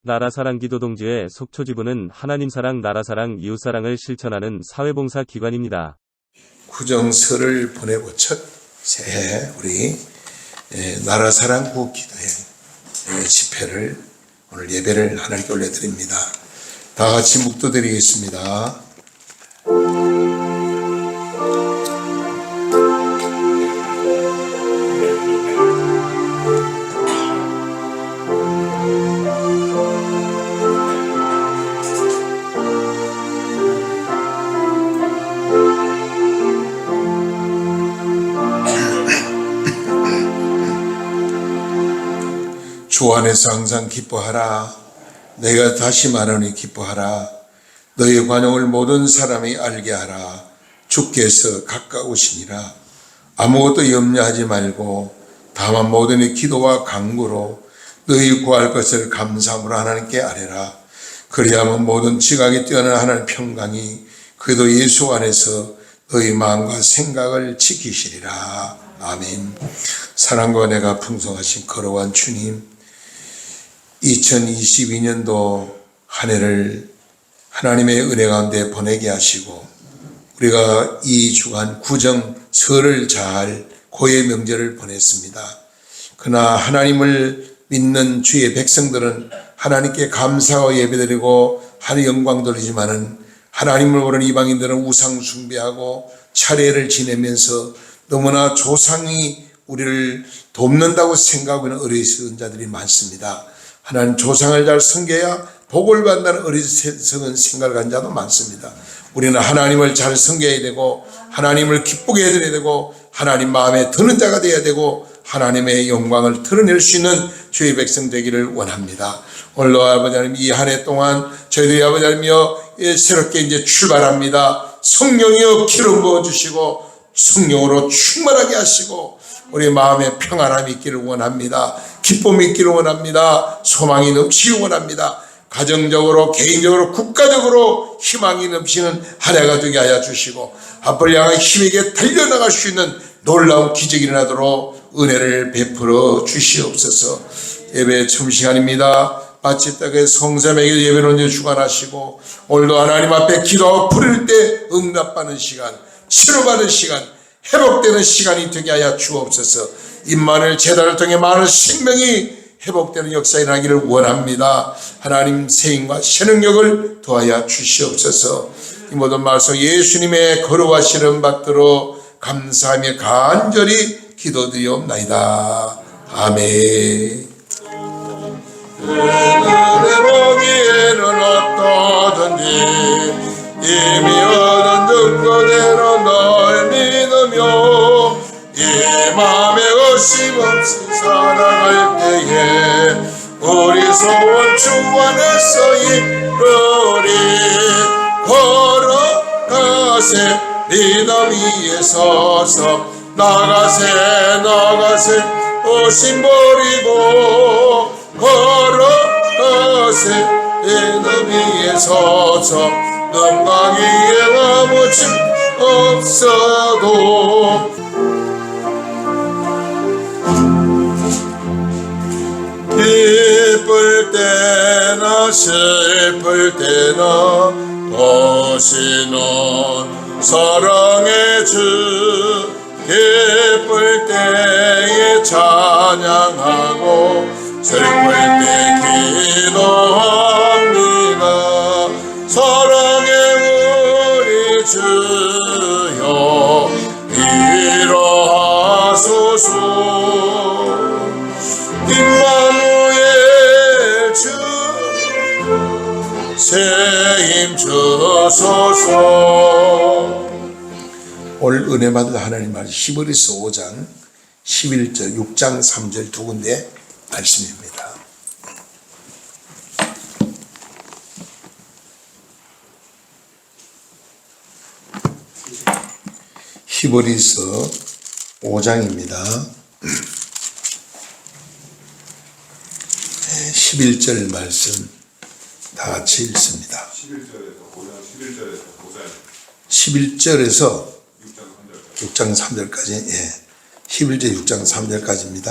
나라사랑 기도동지회 속초지부는 하나님사랑, 나라사랑, 이웃사랑을 실천하는 사회봉사 기관입니다. 구정설을 보내고 첫 새해 우리 나라사랑 구기도회 집회를 오늘 예배를 하나님께 올려드립니다. 다 같이 묵도드리겠습니다. 주 안에서 항상 기뻐하라. 내가 다시 말하니 기뻐하라. 너의 관용을 모든 사람이 알게 하라. 주께서 가까우시니라. 아무것도 염려하지 말고 다만 모든 이 기도와 간구로 너희 구할 것을 감사함으로 하나님께 아뢰라. 그리하면 모든 지각이 뛰어난 하나님 평강이 그도 예수 안에서 너희 마음과 생각을 지키시리라. 아멘. 사랑과 은혜가 풍성하신 거룩한 주님, 2022년도 한 해를 하나님의 은혜 가운데 보내게 하시고 우리가 이 주간 구정설을 잘 고의 명절을 보냈습니다. 그러나 하나님을 믿는 주의 백성들은 하나님께 감사와 예배드리고 하늘 영광 돌리지만은 하나님을 모르는 이방인들은 우상 숭배하고 차례를 지내면서 너무나 조상이 우리를 돕는다고 생각하고 있는 어리석은 자들이 많습니다. 하나님 조상을 잘 섬겨야 복을 받는다는 어리석은 생각을 가진 자도 많습니다. 우리는 하나님을 잘 섬겨야 되고 하나님을 기쁘게 해드려야 되고 하나님 마음에 드는 자가 되어야 되고 하나님의 영광을 드러낼 수 있는 주의 백성 되기를 원합니다. 오늘도 아버지 하나님 이 한 해 동안 저희들이 아버지 하나님이여 새롭게 이제 출발합니다. 성령이여 기름 부어주시고 성령으로 충만하게 하시고 우리 마음에 평안함이 있기를 원합니다. 기쁨이 있기를 원합니다. 소망이 넘치기를 원합니다. 가정적으로 개인적으로 국가적으로 희망이 넘치는 한 해가 되게 하여 주시고 앞을 향해 힘있게 달려나갈 수 있는 놀라운 기적이 일어나도록 은혜를 베풀어 주시옵소서. 예배 참 시간입니다. 마치 땅에 성삼에게 예배를 얹어 주관하시고 오늘도 하나님 앞에 기도하고 부를 때 응답받는 시간, 치료받는 시간, 회복되는 시간이 되게 하여 주옵소서. 임마누엘 제단을 통해 많은 생명이 회복되는 역사가 일어나기를 원합니다. 하나님 세임과 새능력을 더하여 주시옵소서. 이 모든 말씀 예수님의 거룩하신 이름 받들어 감사하며 간절히 기도드리옵나이다. 아멘. 내 보기에는 어떠든지 이미 얻은 증거대로 널 믿으며 이 맘에 거침없이 살아갈 때에 우리 소원 주 안에서 이루리. 걸어가세 믿음 위에 서서 나가세 오심 버리고 걸어가세 믿음 위에 서서 넘가기에 아무 집 없어도 기쁠 때나 슬플 때나 오시는 사랑의 주 기쁠 때에 찬양하고 슬플 때 기도합니다. 사랑의 우리 주여 위로하소서. 임마누엘 주 새 힘 주소서. 오늘 은혜 받을 하나님 말씀 히브리서 5장 11절 6장 3절 두 군데 말씀입니다. 히브리서 5장입니다. 11절 말씀 다 같이 읽습니다. 11절에서 6장 3절까지 11절 6장 3절까지입니다.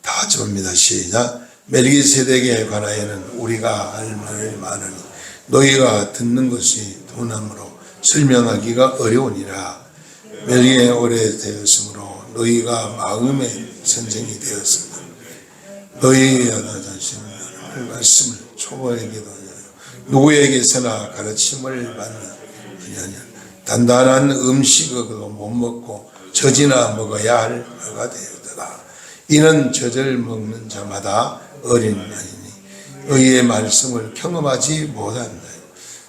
다 같이 봅니다. 시작. 멜기세덱에 관하여는 우리가 알 말이 많으니 너희가 듣는 것이 도남으로 설명하기가 어려우니라. 멜기에 오래되었으므로 너희가 마음의 선생이 되었으나 너희 자신은 말씀을 초보에게도 누구에게서나 가르침을 받는 단단한 음식으로 못 먹고 젖이나 먹어야 할 바가 되었더라. 이는 젖을 먹는 자마다 어린 나이니 의의 말씀을 경험하지 못한다.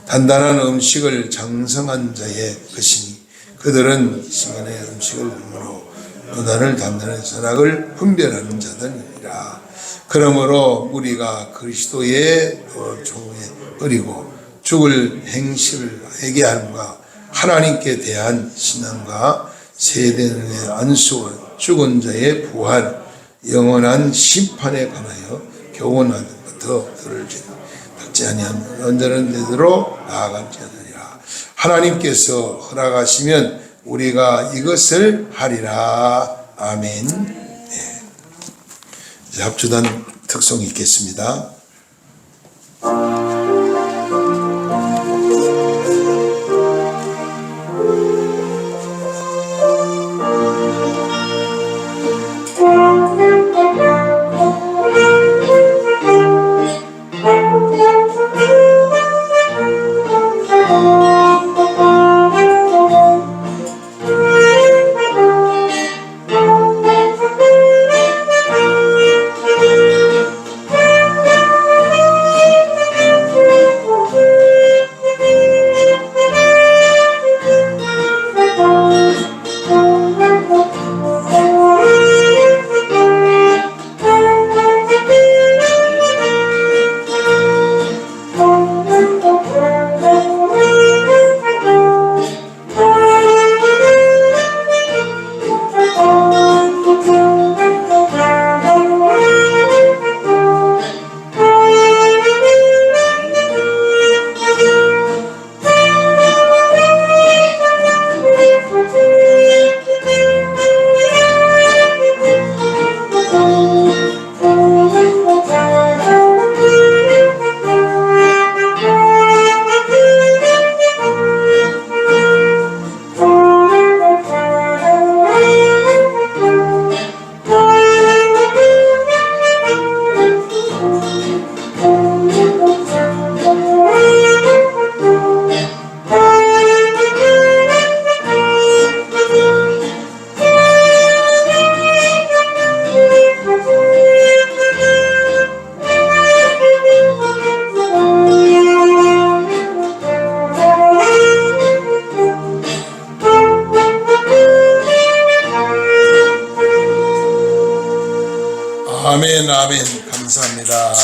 단단한 음식을 장성한 자의 것이니 그들은 시간의 음식을 먹으로 누단을 단단한 선악을 분별하는 자들이라. 그러므로 우리가 그리스도의 종에 그리고 죽을 행실을 회개함과 하나님께 대한 신앙과 세대의 안수와 죽은 자의 부활, 영원한 심판에 관하여 교훈하는 것도 들을지 받지 아니한 언제는 대대로 나아갈지 않으리라. 하나님께서 허락하시면 우리가 이것을 하리라. 아멘. 네. 이제 합주단 특송이 있겠습니다. 아멘, 아멘. 감사합니다.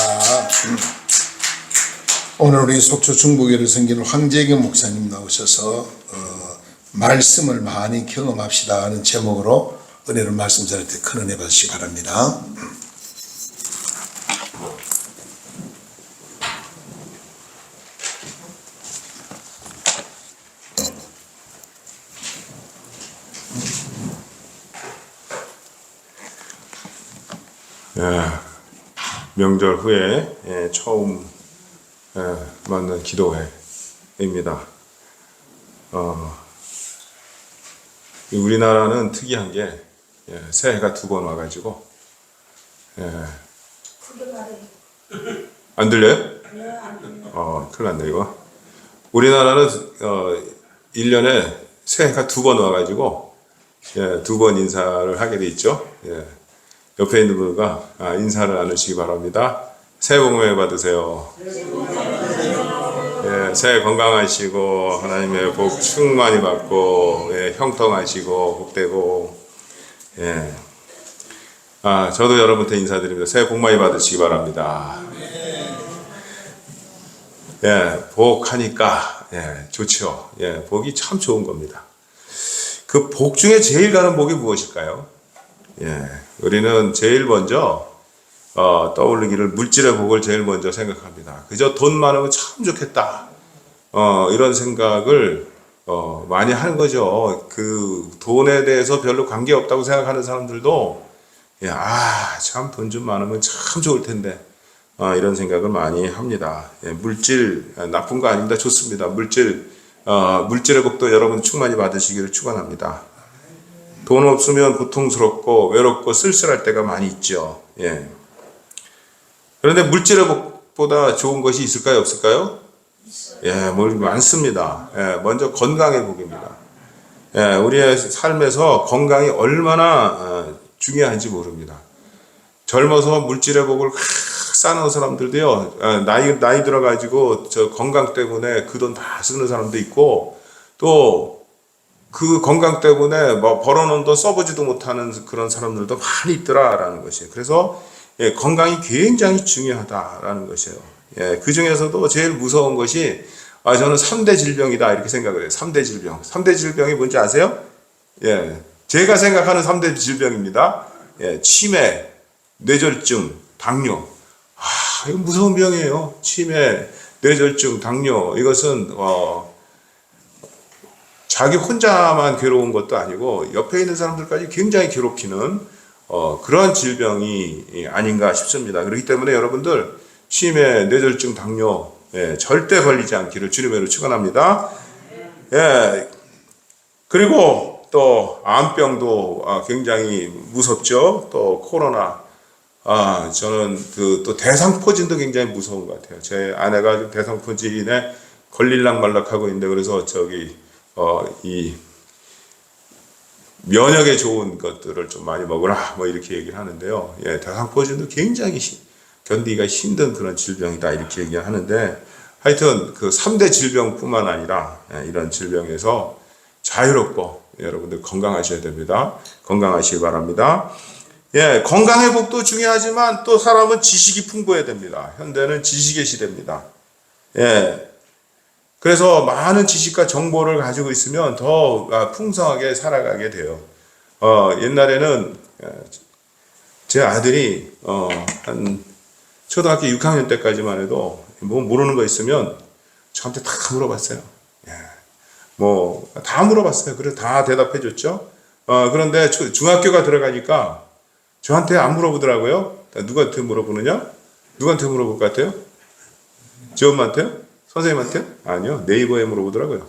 오늘 우리 속초 중부교를 섬기는 황재경 목사님 나오셔서 말씀을 많이 경험합시다 하는 제목으로 은혜를 말씀 전할 때 큰 은혜 받으시기 바랍니다. 명절 후에 처음 만난 기도회입니다. 우리나라는 특이한 게 새해가 두 번 와가지고 안 들려요? 큰일 났네 이거. 우리나라는 1년에 새해가 두 번 와가지고 두 번 인사를 하게 돼 있죠. 옆에 있는 분과 인사를 나누시기 바랍니다. 새해 복 많이 받으세요. 새해 건강하시고 하나님의 복 충만히 받고 형통하시고 복되고 저도 여러분한테 인사드립니다. 새해 복 많이 받으시기 바랍니다. 복하니까 좋죠. 복이 참 좋은 겁니다. 그 복 중에 제일 가는 복이 무엇일까요? 우리는 제일 먼저 떠올리기를 물질의 복을 제일 먼저 생각합니다. 그저 돈 많으면 참 좋겠다. 이런 생각을 많이 하는 거죠. 그 돈에 대해서 별로 관계없다고 생각하는 사람들도 예, 참 돈 좀 많으면 참 좋을 텐데, 이런 생각을 많이 합니다. 예, 물질, 나쁜 거 아닙니다. 좋습니다. 물질의 복도 여러분 충만히 받으시기를 축원합니다. 돈 없으면 고통스럽고 외롭고 쓸쓸할 때가 많이 있죠. 예. 그런데 물질의 복보다 좋은 것이 있을까요? 없을까요? 예, 많습니다. 예, 먼저 건강의 복입니다. 예, 우리의 삶에서 건강이 얼마나 중요한지 모릅니다. 젊어서 물질의 복을 쌓는 사람들도요, 나이 들어가지고 저 건강 때문에 그 돈 다 쓰는 사람도 있고, 또 그 건강 때문에 뭐 벌어놓은 돈 써보지도 못하는 그런 사람들도 많이 있더라라는 것이에요. 그래서 예, 건강이 굉장히 중요하다라는 것이에요. 예, 그 중에서도 제일 무서운 것이 저는 3대 질병이다 이렇게 생각을 해요. 3대 질병. 3대 질병이 뭔지 아세요? 예, 제가 생각하는 3대 질병입니다. 예, 치매, 뇌졸중, 당뇨. 이거 무서운 병이에요. 치매, 뇌졸중, 당뇨. 이것은 자기 혼자만 괴로운 것도 아니고 옆에 있는 사람들까지 굉장히 괴롭히는 그런 질병이 아닌가 싶습니다. 그렇기 때문에 여러분들 치매, 뇌졸중, 당뇨 절대 걸리지 않기를 주님의 이름으로 축원합니다. 예. 그리고 또 암병도 굉장히 무섭죠. 또 코로나. 저는 또 대상포진도 굉장히 무서운 것 같아요. 제 아내가 대상포진에 걸릴락 말락하고 있는데 그래서 이 면역에 좋은 것들을 좀 많이 먹으라 뭐 이렇게 얘기를 하는데요. 예, 대상포진도 굉장히 견디기가 힘든 그런 질병이다 이렇게 얘기를 하는데 하여튼 그 3대 질병뿐만 아니라 이런 질병에서 자유롭고 여러분들 건강하셔야 됩니다. 건강하시기 바랍니다. 예, 건강 회복도 중요하지만 또 사람은 지식이 풍부해야 됩니다. 현대는 지식의 시대입니다. 예. 그래서 많은 지식과 정보를 가지고 있으면 더 풍성하게 살아가게 돼요. 옛날에는 제 아들이 한 초등학교 6학년 때까지만 해도 뭐 모르는 거 있으면 저한테 다 물어봤어요. 예. 뭐 다 물어봤어요. 그래서 다 대답해 줬죠. 그런데 중학교가 들어가니까 저한테 안 물어보더라고요. 누구한테 물어보느냐? 누구한테 물어볼 것 같아요? 지 엄마한테요? 선생님한테요? 아니요. 네이버에 물어보더라고요.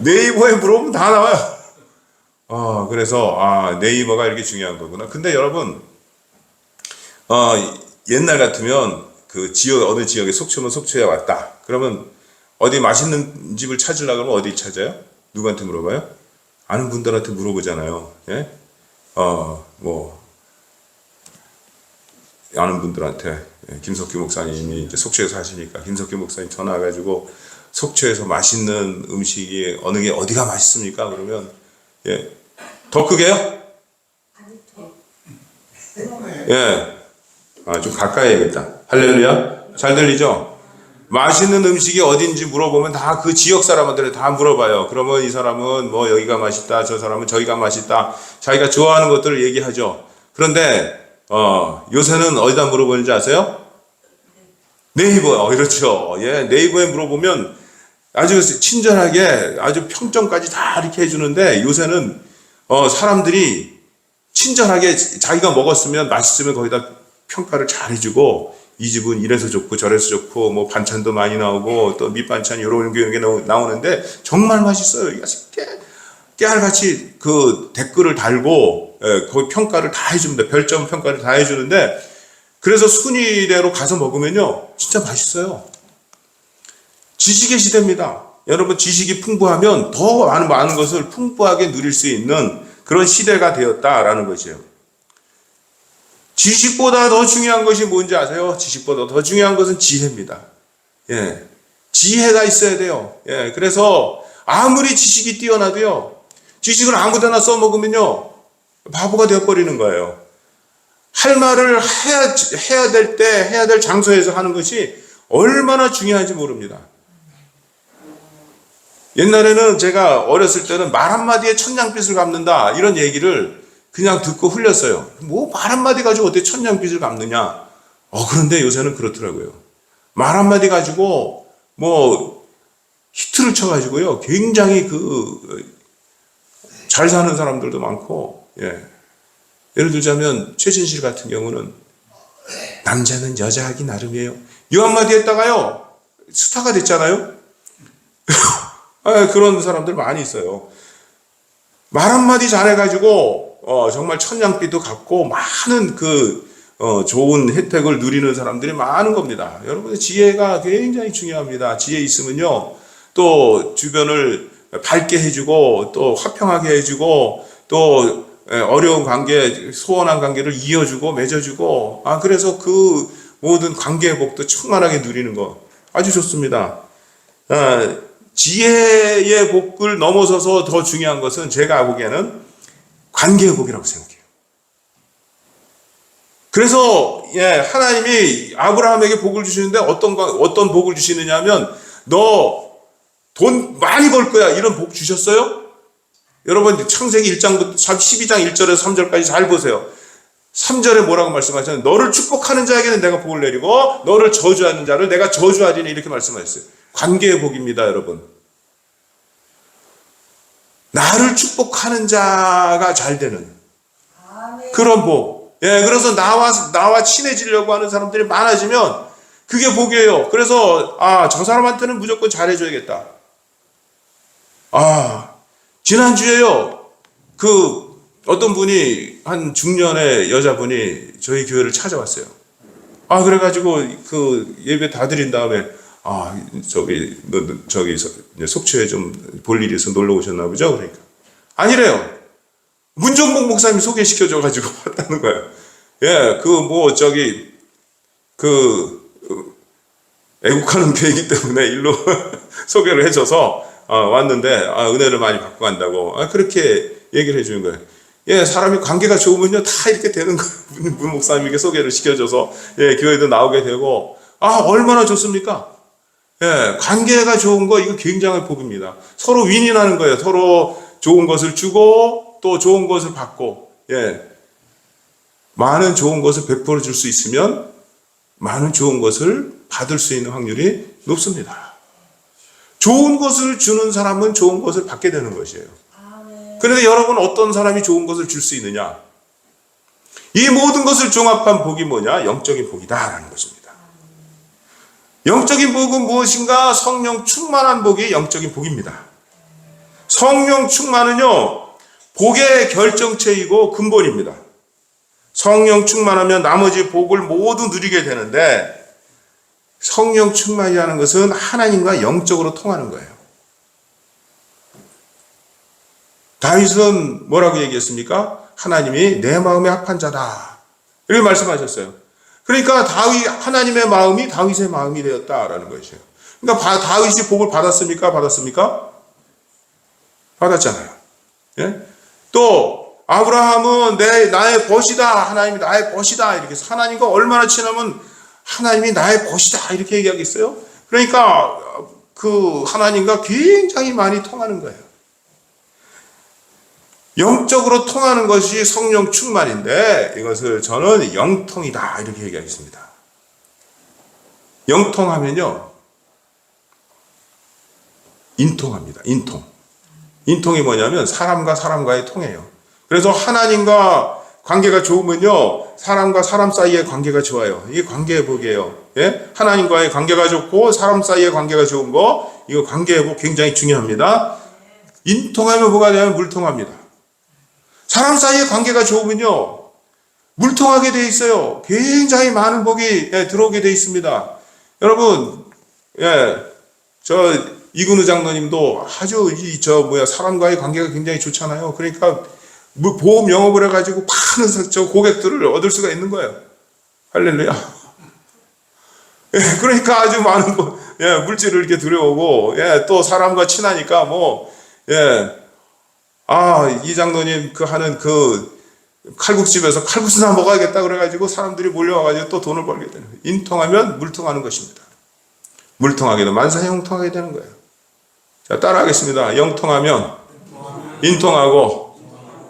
네이버에 물어보면 다 나와요. 그래서 네이버가 이렇게 중요한 거구나. 근데 여러분 옛날 같으면 그 어느 지역에 속초면 속초에 왔다. 그러면 어디 맛있는 집을 찾으려고 하면 어디 찾아요? 누구한테 물어봐요? 아는 분들한테 물어보잖아요. 예? 아는 분들한테 김석규 목사님이 이제 속초에 사시니까 김석규 목사님 전화해가지고 속초에서 맛있는 음식이 어디가 맛있습니까? 그러면 예, 더 크게요? 예, 좀 가까이 해야겠다. 할렐루야, 잘 들리죠? 맛있는 음식이 어딘지 물어보면 다 그 지역 사람한테 다 물어봐요. 그러면 이 사람은 뭐 여기가 맛있다, 저 사람은 저기가 맛있다, 자기가 좋아하는 것들을 얘기하죠. 그런데 요새는 어디다 물어보는지 아세요? 네이버. 그렇죠. 예, 네이버에 물어보면 아주 친절하게 아주 평점까지 다 이렇게 해주는데 요새는 사람들이 친절하게 자기가 먹었으면 맛있으면 거기다 평가를 잘 해주고 이 집은 이래서 좋고 저래서 좋고 뭐 반찬도 많이 나오고 또 밑반찬 이런 게 나오는데 정말 맛있어요. 깨알같이 그 댓글을 달고 거기 평가를 다 해줍니다. 별점 평가를 다 해주는데 그래서 순위대로 가서 먹으면요 진짜 맛있어요. 지식의 시대입니다. 여러분 지식이 풍부하면 더 많은 것을 풍부하게 누릴 수 있는 그런 시대가 되었다라는 것이에요. 지식보다 더 중요한 것이 뭔지 아세요? 지식보다 더 중요한 것은 지혜입니다. 예, 지혜가 있어야 돼요. 예, 그래서 아무리 지식이 뛰어나도요 지식을 아무데나 써먹으면요 바보가 되어버리는 거예요. 할 말을 해야 될 때 해야 될 장소에서 하는 것이 얼마나 중요한지 모릅니다. 옛날에는 제가 어렸을 때는 말 한마디에 천냥빚을 갚는다 이런 얘기를 그냥 듣고 흘렸어요. 뭐 말 한마디 가지고 어떻게 천냥빚을 갚느냐. 그런데 요새는 그렇더라고요. 말 한마디 가지고 뭐 히트를 쳐가지고요 굉장히 잘 사는 사람들도 많고, 예. 예를 들자면 최진실 같은 경우는 남자는 여자하기 나름이에요. 이 한마디 했다가요 스타가 됐잖아요. 그런 사람들 많이 있어요. 말 한마디 잘해가지고 정말 천냥빚도 갚고 많은 좋은 혜택을 누리는 사람들이 많은 겁니다. 여러분의 지혜가 굉장히 중요합니다. 지혜 있으면요 또 주변을 밝게 해주고 또 화평하게 해주고 또 어려운 관계, 소원한 관계를 이어주고 맺어주고 그래서 그 모든 관계의 복도 충만하게 누리는 거 아주 좋습니다. 지혜의 복을 넘어서서 더 중요한 것은 제가 보기에는 관계의 복이라고 생각해요. 그래서 하나님이 아브라함에게 복을 주시는데 어떤 복을 주시느냐 하면 너 돈 많이 벌 거야 이런 복 주셨어요? 여러분 창세기 1장부터 12장 1절에서 3절까지 잘 보세요. 3절에 뭐라고 말씀하셨냐면 너를 축복하는 자에게는 내가 복을 내리고 너를 저주하는 자를 내가 저주하리니 이렇게 말씀하셨어요. 관계의 복입니다, 여러분. 나를 축복하는 자가 잘 되는 그런 복. 그래서 나와 친해지려고 하는 사람들이 많아지면 그게 복이에요. 그래서 저 사람한테는 무조건 잘해줘야겠다. 지난주에요 어떤 분이 한 중년의 여자분이 저희 교회를 찾아왔어요. 그래가지고 예배 다 드린 다음에 저기 속초에 좀 볼 일이 있어 놀러 오셨나 보죠? 그러니까 아니래요. 문정복 목사님이 소개시켜줘가지고 왔다는 거예요. 애국하는 교회이기 때문에 일로 소개를 해줘서 왔는데 은혜를 많이 받고 간다고 그렇게 얘기를 해주는 거예요. 사람이 관계가 좋으면요 다 이렇게 되는 거예요. 문 목사님에게 소개를 시켜줘서 교회도 나오게 되고 얼마나 좋습니까? 관계가 좋은 거 이거 굉장한 복입니다. 서로 윈윈하는 거예요. 서로 좋은 것을 주고 또 좋은 것을 받고 많은 좋은 것을 베풀어 줄 수 있으면 많은 좋은 것을 받을 수 있는 확률이 높습니다. 좋은 것을 주는 사람은 좋은 것을 받게 되는 것이에요. 그런데 여러분 어떤 사람이 좋은 것을 줄 수 있느냐? 이 모든 것을 종합한 복이 뭐냐? 영적인 복이다라는 것입니다. 영적인 복은 무엇인가? 성령 충만한 복이 영적인 복입니다. 성령 충만은요 복의 결정체이고 근본입니다. 성령 충만하면 나머지 복을 모두 누리게 되는데 성령 충만이라는 것은 하나님과 영적으로 통하는 거예요. 다윗은 뭐라고 얘기했습니까? 하나님이 내 마음에 합한 자다 이렇게 말씀하셨어요. 그러니까 하나님의 마음이 다윗의 마음이 되었다라는 것이에요. 그러니까 다윗이 복을 받았습니까? 받았잖아요. 또 아브라함은 나의 벗이다. 하나님이 나의 벗이다. 이렇게 하나님과 얼마나 친하면 하나님이 나의 벗이다. 이렇게 얘기하겠어요? 그러니까 하나님과 굉장히 많이 통하는 거예요. 영적으로 통하는 것이 성령 충만인데 이것을 저는 영통이다. 이렇게 얘기하겠습니다. 영통하면요. 인통합니다. 인통이 뭐냐면 사람과 사람과의 통해요. 그래서 하나님과 관계가 좋으면요 사람과 사람 사이의 관계가 좋아요. 이게 관계의 복이에요. 하나님과의 관계가 좋고 사람 사이의 관계가 좋은 거 이거 관계의 복 굉장히 중요합니다. 인통하면 뭐가 되냐면 물통합니다. 사람 사이의 관계가 좋으면요 물통하게 돼 있어요. 굉장히 많은 복이 들어오게 돼 있습니다. 여러분 이근우 장로님도 아주 사람과의 관계가 굉장히 좋잖아요. 그러니까 보험 영업을 해가지고 많은 고객들을 얻을 수가 있는 거예요. 할렐루야. 그러니까 아주 많은 물질을 이렇게 들여오고 또 사람과 친하니까 이 장로님 하는 칼국집에서 칼국수나 먹어야겠다 그래가지고 사람들이 몰려와가지고 또 돈을 벌게 되는 거예요. 인통하면 물통하는 것입니다. 물통하게도 만사형통하게 되는 거예요. 자, 따라하겠습니다. 영통하면 인통하고,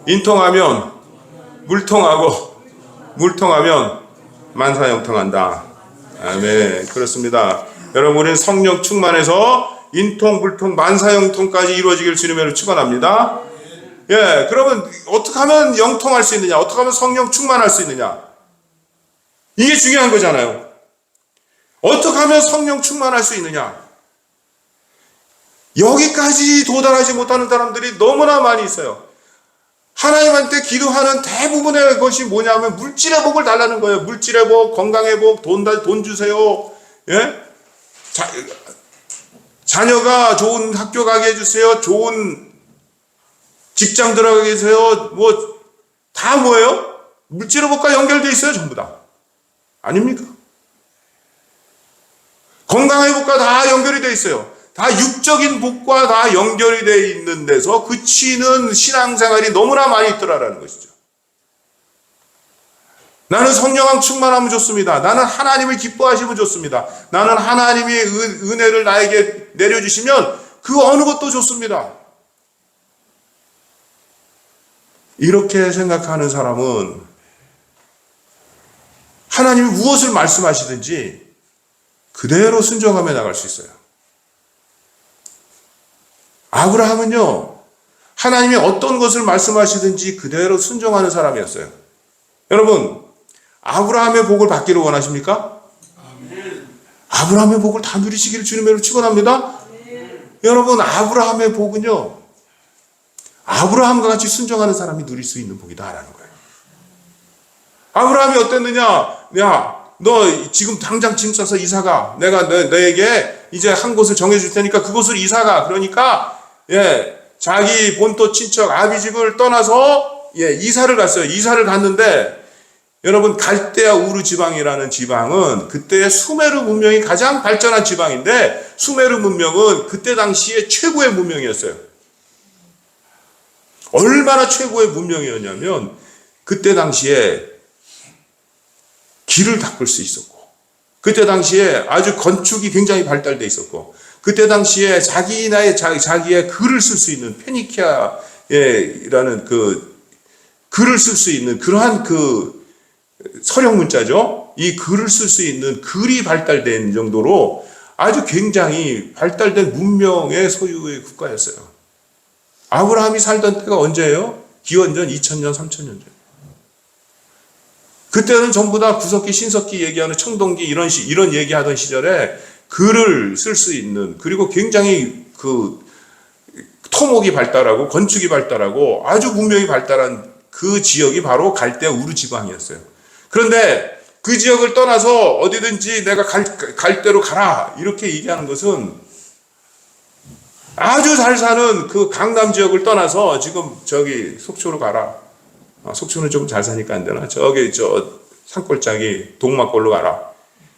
인통하면 물통하고, 물통하면 만사형통한다. 아멘. 그렇습니다. 여러분, 우리는 성령 충만해서 인통, 물통, 만사형통까지 이루어지길 주님으로 축원합니다. 예, 그러면 어떻게 하면 영통할 수 있느냐? 어떻게 하면 성령 충만할 수 있느냐? 이게 중요한 거잖아요. 어떻게 하면 성령 충만할 수 있느냐? 여기까지 도달하지 못하는 사람들이 너무나 많이 있어요. 하나님한테 기도하는 대부분의 것이 뭐냐면 물질의 복을 달라는 거예요. 물질의 복, 건강의 복, 돈 주세요. 예? 자녀가 좋은 학교 가게 해주세요. 좋은 직장 들어가게 해주세요. 뭐, 다 뭐예요? 물질의 복과 연결되어 있어요. 전부 다. 아닙니까? 건강의 복과 다 연결이 되어 있어요. 다 육적인 복과 다 연결이 되어 있는 데서 그치는 신앙생활이 너무나 많이 있더라라는 것이죠. 나는 성령함 충만하면 좋습니다. 나는 하나님을 기뻐하시면 좋습니다. 나는 하나님의 은혜를 나에게 내려주시면 그 어느 것도 좋습니다. 이렇게 생각하는 사람은 하나님이 무엇을 말씀하시든지 그대로 순종하며 나갈 수 있어요. 아브라함은요, 하나님이 어떤 것을 말씀하시든지 그대로 순종하는 사람이었어요. 여러분, 아브라함의 복을 받기를 원하십니까? 아브라함의 복을 다 누리시기를 주님으로 축원합니다. 여러분, 아브라함의 복은요, 아브라함과 같이 순종하는 사람이 누릴 수 있는 복이다라는 거예요. 아브라함이 어땠느냐? 야, 너 지금 당장 짐 싸서 이사가. 내가 너에게 이제 한 곳을 정해줄 테니까 그곳을 이사가. 그러니까 자기 본토 친척 아비집을 떠나서 이사를 갔어요. 이사를 갔는데 여러분, 갈대아 우르 지방이라는 지방은 그때의 수메르 문명이 가장 발전한 지방인데 수메르 문명은 그때 당시에 최고의 문명이었어요. 얼마나 최고의 문명이었냐면 그때 당시에 길을 닦을 수 있었고, 그때 당시에 아주 건축이 굉장히 발달돼 있었고, 그때 당시에 자기의 글을 쓸 수 있는 페니키아라는 그 글을 쓸 수 있는 그러한 그 서령 문자죠. 이 글을 쓸 수 있는 글이 발달된 정도로 아주 굉장히 발달된 문명의 소유의 국가였어요. 아브라함이 살던 때가 언제예요? 기원전 2000년, 3000년 전. 그때는 전부 다 구석기, 신석기 얘기하는 청동기 이런 얘기하던 시절에 글을 쓸 수 있는, 그리고 굉장히 그 토목이 발달하고 건축이 발달하고 아주 문명이 발달한 그 지역이 바로 갈대아 우르 지방이었어요. 그런데 그 지역을 떠나서 어디든지 내가 갈 대로 가라 이렇게 얘기하는 것은 아주 잘 사는 그 강남 지역을 떠나서 지금 저기 속초로 가라. 속초는 좀 잘 사니까 안 되나? 저기 산골짜기 동막골로 가라.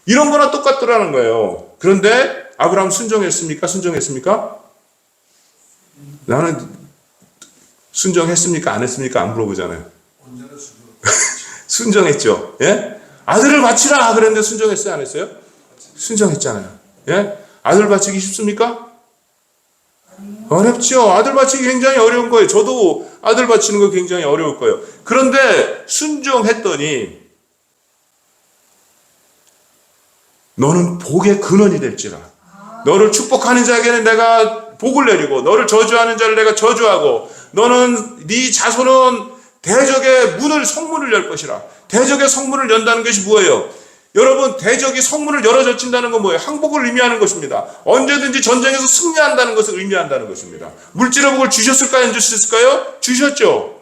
이런 거랑 똑같더라는 거예요. 그런데 아브라함 순종했습니까? 순종했습니까? 나는 순종했습니까? 안 했습니까? 안 물어보잖아요. 순종했죠. 예? 아들을 바치라 그랬는데 순종했어요? 안 했어요? 순종했잖아요. 예? 아들 바치기 쉽습니까? 어렵죠. 아들 바치기 굉장히 어려운 거예요. 저도 아들 바치는 거 굉장히 어려울 거예요. 그런데 순종했더니 너는 복의 근원이 될지라. 너를 축복하는 자에게는 내가 복을 내리고 너를 저주하는 자를 내가 저주하고 너는 네 자손은 대적의 성문을 열 것이라. 대적의 성문을 연다는 것이 뭐예요? 여러분, 대적이 성문을 열어젖힌다는 건 뭐예요? 항복을 의미하는 것입니다. 언제든지 전쟁에서 승리한다는 것을 의미한다는 것입니다. 물질의 복을 주셨을까요? 안 주셨을까요? 주셨죠.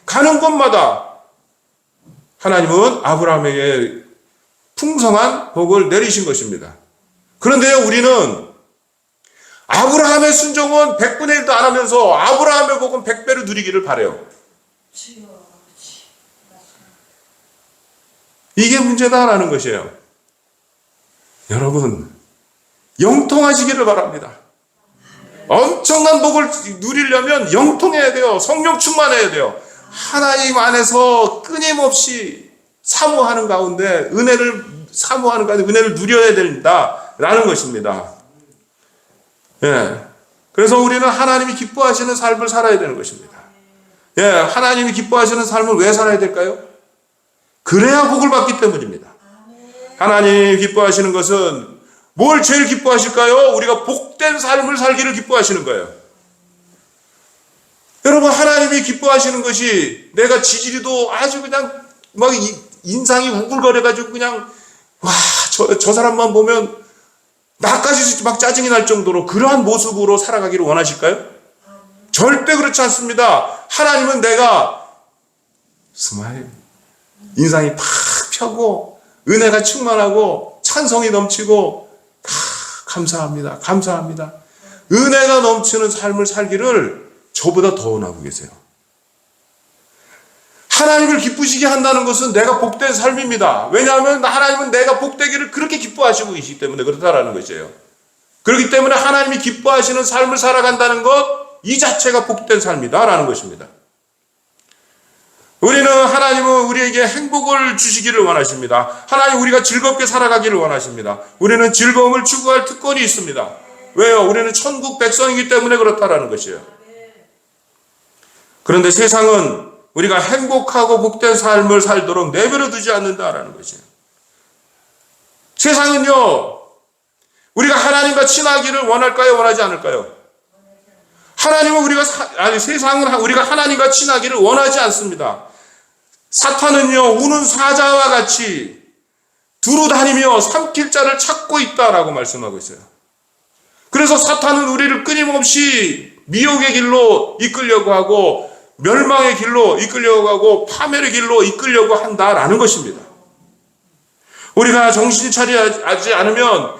가는 곳마다 하나님은 아브라함에게 풍성한 복을 내리신 것입니다. 그런데요, 우리는 아브라함의 순종은 100분의 1도 안 하면서 아브라함의 복은 100배로 누리기를 바라요. 이게 문제다라는 것이에요. 여러분, 영통하시기를 바랍니다. 엄청난 복을 누리려면 영통해야 돼요. 성령 충만해야 돼요. 하나님 안에서 끊임없이 사모하는 가운데 은혜를 누려야 된다라는 것입니다. 예. 그래서 우리는 하나님이 기뻐하시는 삶을 살아야 되는 것입니다. 예. 하나님이 기뻐하시는 삶을 왜 살아야 될까요? 그래야 복을 받기 때문입니다. 하나님 기뻐하시는 것은 뭘 제일 기뻐하실까요? 우리가 복된 삶을 살기를 기뻐하시는 거예요. 여러분, 하나님이 기뻐하시는 것이 내가 지지리도 아주 그냥 막 인상이 우글거려가지고 그냥 와, 저 사람만 보면 나까지 막 짜증이 날 정도로 그러한 모습으로 살아가기를 원하실까요? 절대 그렇지 않습니다. 하나님은 내가 스마일, 인상이 팍 펴고 은혜가 충만하고 찬성이 넘치고 감사합니다. 감사합니다. 은혜가 넘치는 삶을 살기를 저보다 더 원하고 계세요. 하나님을 기쁘시게 한다는 것은 내가 복된 삶입니다. 왜냐하면 하나님은 내가 복되기를 그렇게 기뻐하시고 계시기 때문에 그렇다라는 것이에요. 그렇기 때문에 하나님이 기뻐하시는 삶을 살아간다는 것, 이 자체가 복된 삶이다라는 것입니다. 하나님은 우리에게 행복을 주시기를 원하십니다. 하나님 우리가 즐겁게 살아가기를 원하십니다. 우리는 즐거움을 추구할 특권이 있습니다. 왜요? 우리는 천국 백성이기 때문에 그렇다라는 것이에요. 그런데 세상은 우리가 행복하고 복된 삶을 살도록 내버려 두지 않는다라는 것이에요. 세상은요, 우리가 하나님과 친하기를 원할까요? 원하지 않을까요? 세상은 우리가 하나님과 친하기를 원하지 않습니다. 사탄은요, 우는 사자와 같이 두루 다니며 삼킬 자를 찾고 있다라고 말씀하고 있어요. 그래서 사탄은 우리를 끊임없이 미혹의 길로 이끌려고 하고 멸망의 길로 이끌려고 하고 파멸의 길로 이끌려고 한다라는 것입니다. 우리가 정신 차리지 않으면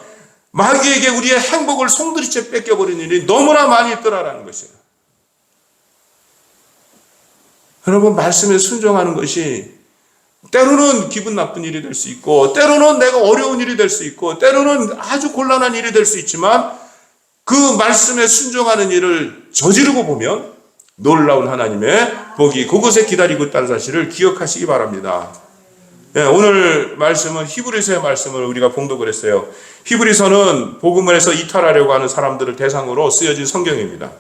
마귀에게 우리의 행복을 송두리째 뺏겨버리는 일이 너무나 많이 있더라라는 것이에요. 여러분, 말씀에 순종하는 것이 때로는 기분 나쁜 일이 될 수 있고, 때로는 내가 어려운 일이 될 수 있고, 때로는 아주 곤란한 일이 될 수 있지만 그 말씀에 순종하는 일을 저지르고 보면 놀라운 하나님의 복이 그곳에 기다리고 있다는 사실을 기억하시기 바랍니다. 네, 오늘 말씀은 히브리서의 말씀을 우리가 봉독을 했어요. 히브리서는 복음에서 이탈하려고 하는 사람들을 대상으로 쓰여진 성경입니다.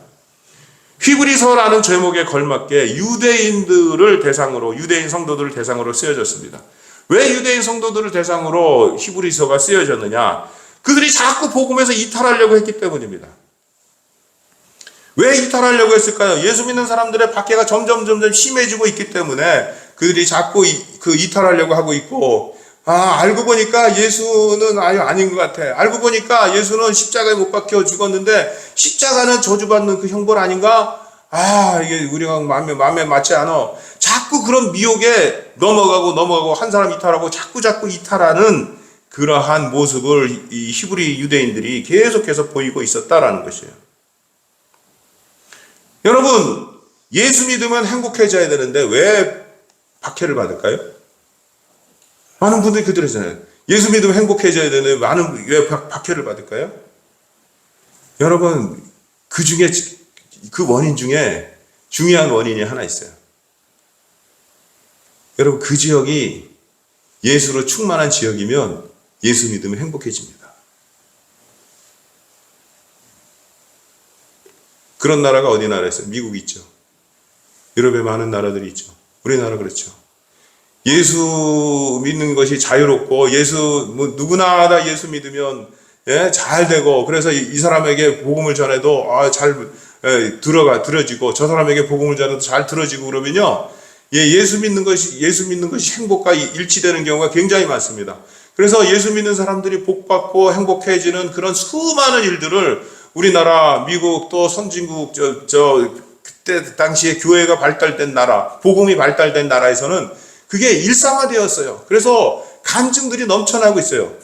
히브리서라는 제목에 걸맞게 유대인들을 대상으로, 유대인 성도들을 대상으로 쓰여졌습니다. 왜 유대인 성도들을 대상으로 히브리서가 쓰여졌느냐? 그들이 자꾸 복음에서 이탈하려고 했기 때문입니다. 왜 이탈하려고 했을까요? 예수 믿는 사람들의 박해가 점점 심해지고 있기 때문에 그들이 자꾸 이탈하려고 하고 있고, 알고 보니까 예수는 아닌 것 같아. 알고 보니까 예수는 십자가에 못 박혀 죽었는데 십자가는 저주받는 그 형벌 아닌가? 이게 우리가 마음에 맞지 않아. 자꾸 그런 미혹에 넘어가고 한 사람 이탈하고 자꾸 이탈하는 그러한 모습을 이 히브리 유대인들이 계속해서 보이고 있었다라는 것이에요. 여러분, 예수 믿으면 행복해져야 되는데 왜 박해를 받을까요? 많은 분들이 그러잖아요. 예수 믿으면 행복해져야 되는데 왜 박해를 받을까요? 여러분, 그 원인 중에 중요한 원인이 하나 있어요. 여러분, 그 지역이 예수로 충만한 지역이면 예수 믿으면 행복해집니다. 그런 나라가 어디 나라에 있어요? 미국 있죠. 유럽에 많은 나라들이 있죠. 우리나라 그렇죠. 예수 믿는 것이 자유롭고 누구나 다 예수 믿으면 잘 되고, 그래서 이 사람에게 복음을 전해도 잘 들어지고, 저 사람에게 복음을 전해도 잘 들어지고 그러면요, 예수 믿는 것이 행복과 일치되는 경우가 굉장히 많습니다. 그래서 예수 믿는 사람들이 복받고 행복해지는 그런 수많은 일들을 우리나라, 미국, 또 선진국, 그때 당시에 교회가 발달된 나라, 복음이 발달된 나라에서는 그게 일상화되었어요. 그래서 간증들이 넘쳐나고 있어요.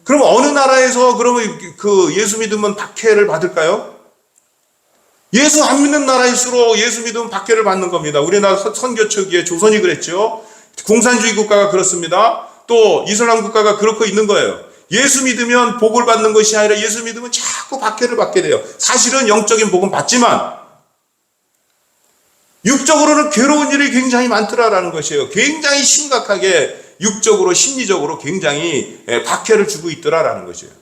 그럼 어느 나라에서 그러면 예수 믿으면 박해를 받을까요? 예수 안 믿는 나라일수록 예수 믿으면 박해를 받는 겁니다. 우리나라 선교 초기에 조선이 그랬죠. 공산주의 국가가 그렇습니다. 또 이슬람 국가가 그렇고 있는 거예요. 예수 믿으면 복을 받는 것이 아니라 예수 믿으면 자꾸 박해를 받게 돼요. 사실은 영적인 복은 받지만 육적으로는 괴로운 일이 굉장히 많더라라는 것이에요. 굉장히 심각하게 육적으로, 심리적으로 굉장히 박해를 주고 있더라라는 것이에요.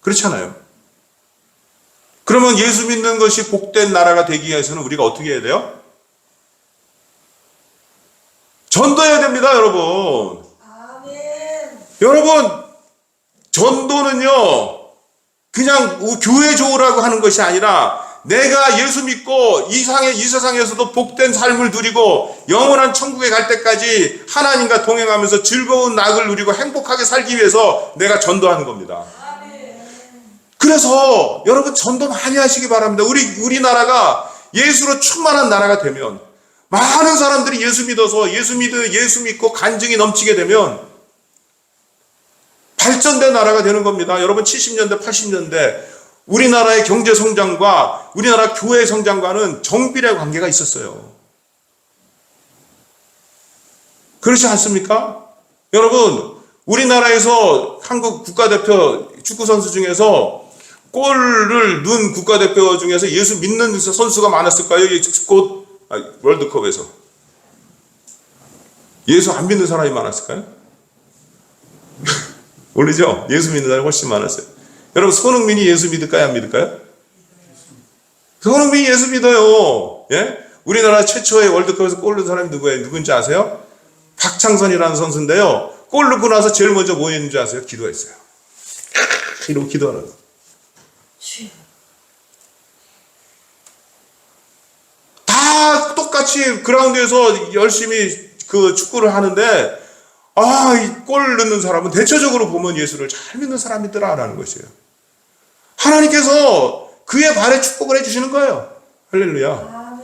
그렇잖아요. 그러면 예수 믿는 것이 복된 나라가 되기 위해서는 우리가 어떻게 해야 돼요? 전도해야 됩니다, 여러분. 아멘. 여러분, 전도는요, 그냥 교회 좋으라고 하는 것이 아니라 내가 예수 믿고 이 세상에서도 복된 삶을 누리고 영원한 천국에 갈 때까지 하나님과 동행하면서 즐거운 낙을 누리고 행복하게 살기 위해서 내가 전도하는 겁니다. 그래서 여러분 전도 많이 하시기 바랍니다. 우리나라가 예수로 충만한 나라가 되면, 많은 사람들이 예수 믿어서 예수 믿고 간증이 넘치게 되면 발전된 나라가 되는 겁니다. 여러분 70년대 80년대 우리나라의 경제 성장과 우리나라 교회 성장과는 정비례 관계가 있었어요. 그렇지 않습니까? 여러분, 우리나라에서 한국 국가대표 축구선수 중에서 골을 넣은 국가대표 중에서 예수 믿는 선수가 많았을까요? 월드컵에서. 예수 안 믿는 사람이 많았을까요? 모르죠? 예수 믿는 사람이 훨씬 많았어요. 여러분, 손흥민이 예수 믿을까요? 안 믿을까요? 손흥민이 예수 믿어요. 예? 우리나라 최초의 월드컵에서 골 넣은 사람이 누구예요? 누군지 아세요? 박창선이라는 선수인데요. 골 넣고 나서 제일 먼저 뭐 했는지 아세요? 기도했어요. 이러고 기도하는 거. 다 똑같이 그라운드에서 열심히 그 축구를 하는데, 이 골 넣는 사람은 대체적으로 보면 예수를 잘 믿는 사람이더라라는 것이에요. 하나님께서 그의 발에 축복을 해주시는 거예요. 할렐루야.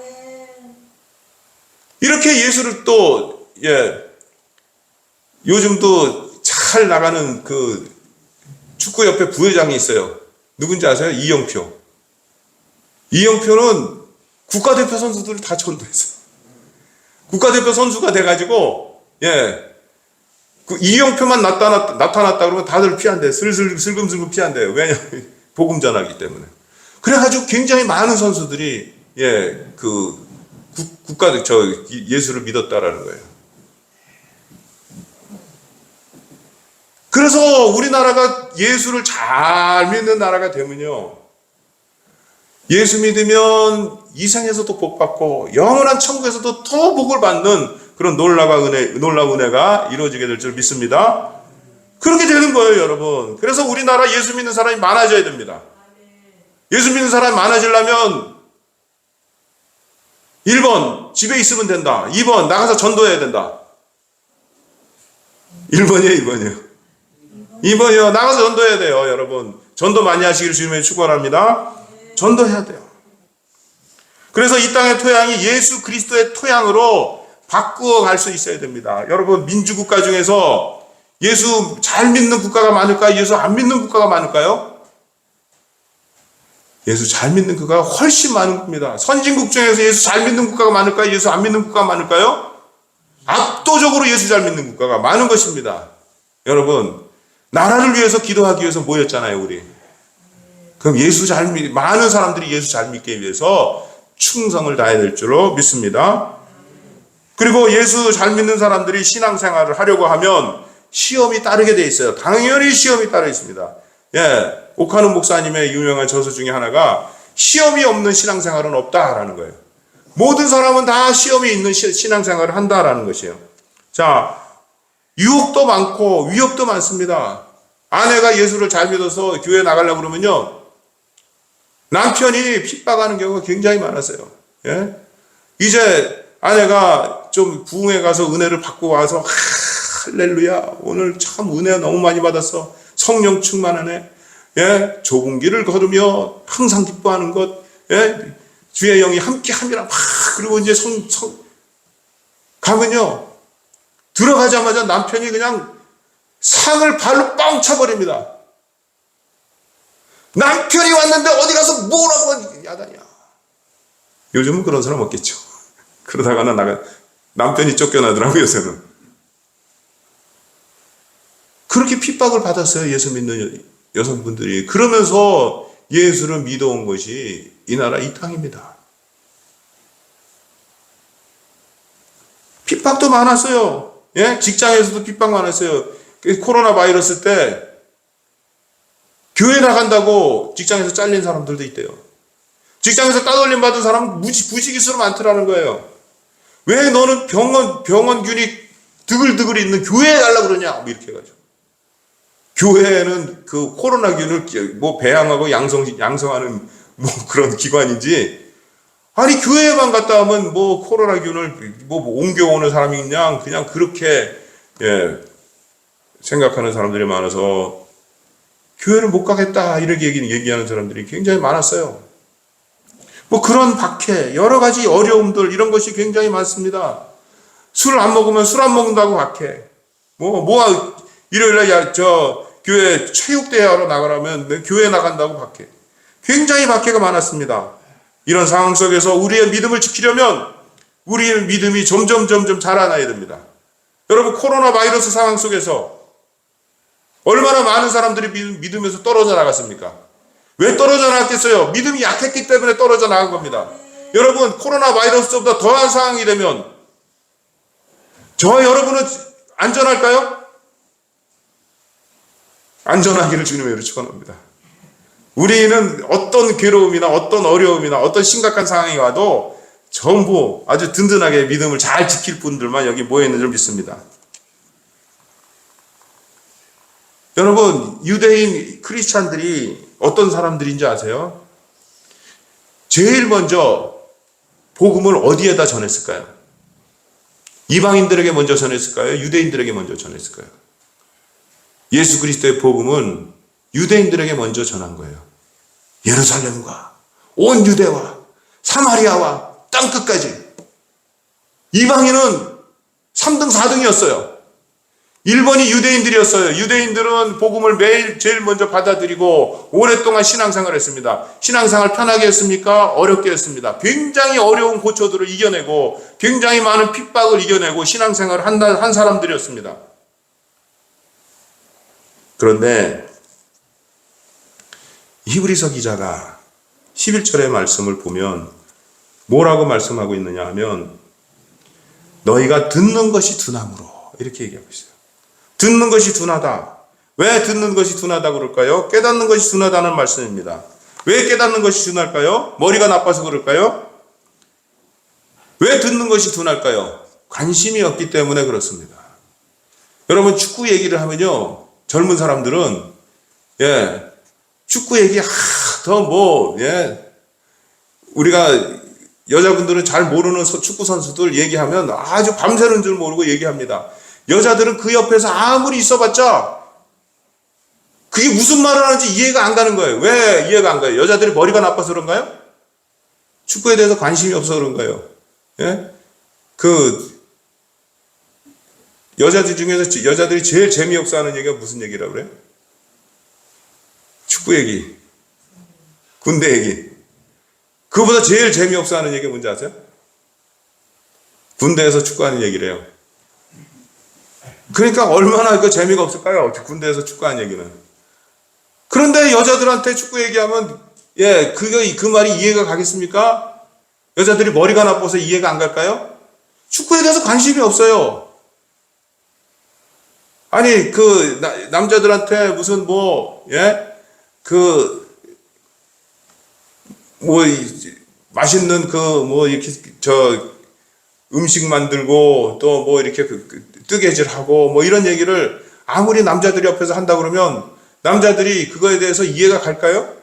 이렇게 예수를 또, 요즘도 잘 나가는 그 축구협회 부회장이 있어요. 누군지 아세요? 이영표. 이영표는 국가대표 선수들을 다 전도했어요. 국가대표 선수가 돼가지고, 그 이영표만 나타났다 그러면 다들 피한대요. 슬금슬금 피한대요. 왜냐하면 복음 전하기 때문에. 그래가지고 굉장히 많은 선수들이, 예수를 믿었다라는 거예요. 그래서 우리나라가 예수를 잘 믿는 나라가 되면요, 예수 믿으면 이생에서도 복 받고 영원한 천국에서도 더 복을 받는 그런 놀라운 은혜가 이루어지게 될 줄 믿습니다. 그렇게 되는 거예요, 여러분. 그래서 우리나라 예수 믿는 사람이 많아져야 됩니다. 예수 믿는 사람이 많아지려면 1번 집에 있으면 된다. 2번 나가서 전도해야 된다. 1번이에요, 2번이에요. 2번이요. 나가서 전도해야 돼요, 여러분. 전도 많이 하시기를 주님의 축원합니다. 전도해야 돼요. 그래서 이 땅의 토양이 예수 그리스도의 토양으로 바꾸어 갈 수 있어야 됩니다. 여러분, 민주국가 중에서 예수 잘 믿는 국가가 많을까요? 예수 안 믿는 국가가 많을까요? 예수 잘 믿는 국가가 훨씬 많은 겁니다. 선진국 중에서 예수 잘 믿는 국가가 많을까요? 예수 안 믿는 국가가 많을까요? 압도적으로 예수 잘 믿는 국가가 많은 것입니다. 여러분, 나라를 위해서 기도하기 위해서 모였잖아요, 우리. 그럼 많은 사람들이 예수 잘 믿기 위해서 충성을 다해야 될 줄로 믿습니다. 그리고 예수 잘 믿는 사람들이 신앙생활을 하려고 하면 시험이 따르게 돼 있어요. 당연히 시험이 따르 있습니다. 오카노 목사님의 유명한 저서 중에 하나가 시험이 없는 신앙생활은 없다라는 거예요. 모든 사람은 다 시험이 있는 신앙생활을 한다라는 것이에요. 자, 유혹도 많고 위협도 많습니다. 아내가 예수를 잘 믿어서 교회 나가려고 그러면요, 남편이 핍박하는 경우가 굉장히 많았어요. 이제 아내가 좀 부흥회 가서 은혜를 받고 와서 할렐루야, 오늘 참 은혜 너무 많이 받았어. 성령 충만하네. 좁은 길을 걸으며 항상 기뻐하는 것. 주의 영이 함께함이라. 그리고 이제 가면요, 들어가자마자 남편이 그냥 상을 발로 뻥 차버립니다. 남편이 왔는데 어디 가서 뭐라고 야단이야. 요즘은 그런 사람 없겠죠. 그러다가는 남편이 쫓겨나더라고요, 요새는. 그렇게 핍박을 받았어요, 예수 믿는 여성분들이. 그러면서 예수를 믿어온 것이 이 나라 이 땅입니다. 핍박도 많았어요. 직장에서도 핍박 많았어요. 코로나 바이러스 때 교회 나간다고 직장에서 잘린 사람들도 있대요. 직장에서 따돌림 받은 사람은 부지기수로 많더라는 거예요. 왜 너는 병원균이 드글드글 있는 교회에 가려고 그러냐? 뭐 이렇게 해가지고. 교회에는 그 코로나균을 배양하고 양성하는 뭐 그런 기관인지, 아니 교회에만 갔다 오면 뭐 코로나균을 뭐 옮겨오는 사람이 그냥 그렇게 생각하는 사람들이 많아서 교회를 못 가겠다 이렇게 얘기하는 사람들이 굉장히 많았어요. 뭐 그런 박해, 여러 가지 어려움들 이런 것이 굉장히 많습니다. 술 안 먹으면 술 안 먹는다고 박해. 일요일날 교회 체육대회 하러 나가라면 교회 나간다고 박해. 굉장히 박해가 많았습니다. 이런 상황 속에서 우리의 믿음을 지키려면 우리의 믿음이 점점 자라나야 됩니다. 여러분, 코로나 바이러스 상황 속에서 얼마나 많은 사람들이 믿음에서 떨어져 나갔습니까? 왜 떨어져 나갔겠어요? 믿음이 약했기 때문에 떨어져 나간 겁니다. 여러분, 코로나 바이러스보다 더한 상황이 되면 여러분은 안전할까요? 안전하기를 주님의 이름으로 축원합니다. 우리는 어떤 괴로움이나 어떤 어려움이나 어떤 심각한 상황이 와도 전부 아주 든든하게 믿음을 잘 지킬 분들만 여기 모여있는 줄 믿습니다. 여러분, 유대인 크리스찬들이 어떤 사람들인지 아세요? 제일 먼저 복음을 어디에다 전했을까요? 이방인들에게 먼저 전했을까요? 유대인들에게 먼저 전했을까요? 예수 그리스도의 복음은 유대인들에게 먼저 전한 거예요. 예루살렘과 온 유대와 사마리아와 땅끝까지. 이방인은 3등, 4등이었어요. 1번이 유대인들이었어요. 유대인들은 복음을 제일 먼저 받아들이고 오랫동안 신앙생활을 했습니다. 신앙생활 편하게 했습니까? 어렵게 했습니다. 굉장히 어려운 고초들을 이겨내고 굉장히 많은 핍박을 이겨내고 신앙생활을 한 사람들이었습니다. 그런데 히브리서 기자가 11절의 말씀을 보면 뭐라고 말씀하고 있느냐 하면 너희가 듣는 것이 둔함으로 이렇게 얘기하고 있어요. 듣는 것이 둔하다. 왜 듣는 것이 둔하다 그럴까요? 깨닫는 것이 둔하다는 말씀입니다. 왜 깨닫는 것이 둔할까요? 머리가 나빠서 그럴까요? 왜 듣는 것이 둔할까요? 관심이 없기 때문에 그렇습니다. 여러분, 축구 얘기를 하면요, 젊은 사람들은 축구 얘기 우리가 여자분들은 잘 모르는 축구 선수들 얘기하면 아주 밤새는 줄 모르고 얘기합니다. 여자들은 그 옆에서 아무리 있어봤자 그게 무슨 말을 하는지 이해가 안 가는 거예요. 왜 이해가 안 가요? 여자들이 머리가 나빠서 그런가요? 축구에 대해서 관심이 없어서 그런가요? 여자들 중에서 여자들이 제일 재미없어 하는 얘기가 무슨 얘기라고 그래요? 축구 얘기, 군대 얘기. 그거보다 제일 재미없어 하는 얘기가 뭔지 아세요? 군대에서 축구하는 얘기래요. 그러니까 얼마나 재미가 없을까요? 군대에서 축구하는 얘기는. 그런데 여자들한테 축구 얘기하면 그 말이 이해가 가겠습니까? 여자들이 머리가 나빠서 이해가 안 갈까요? 축구에 대해서 관심이 없어요. 아니 남자들한테 무슨 맛있는 이렇게 음식 만들고 또 이렇게 뜨개질하고 이런 얘기를 아무리 남자들이 옆에서 한다 그러면 남자들이 그거에 대해서 이해가 갈까요?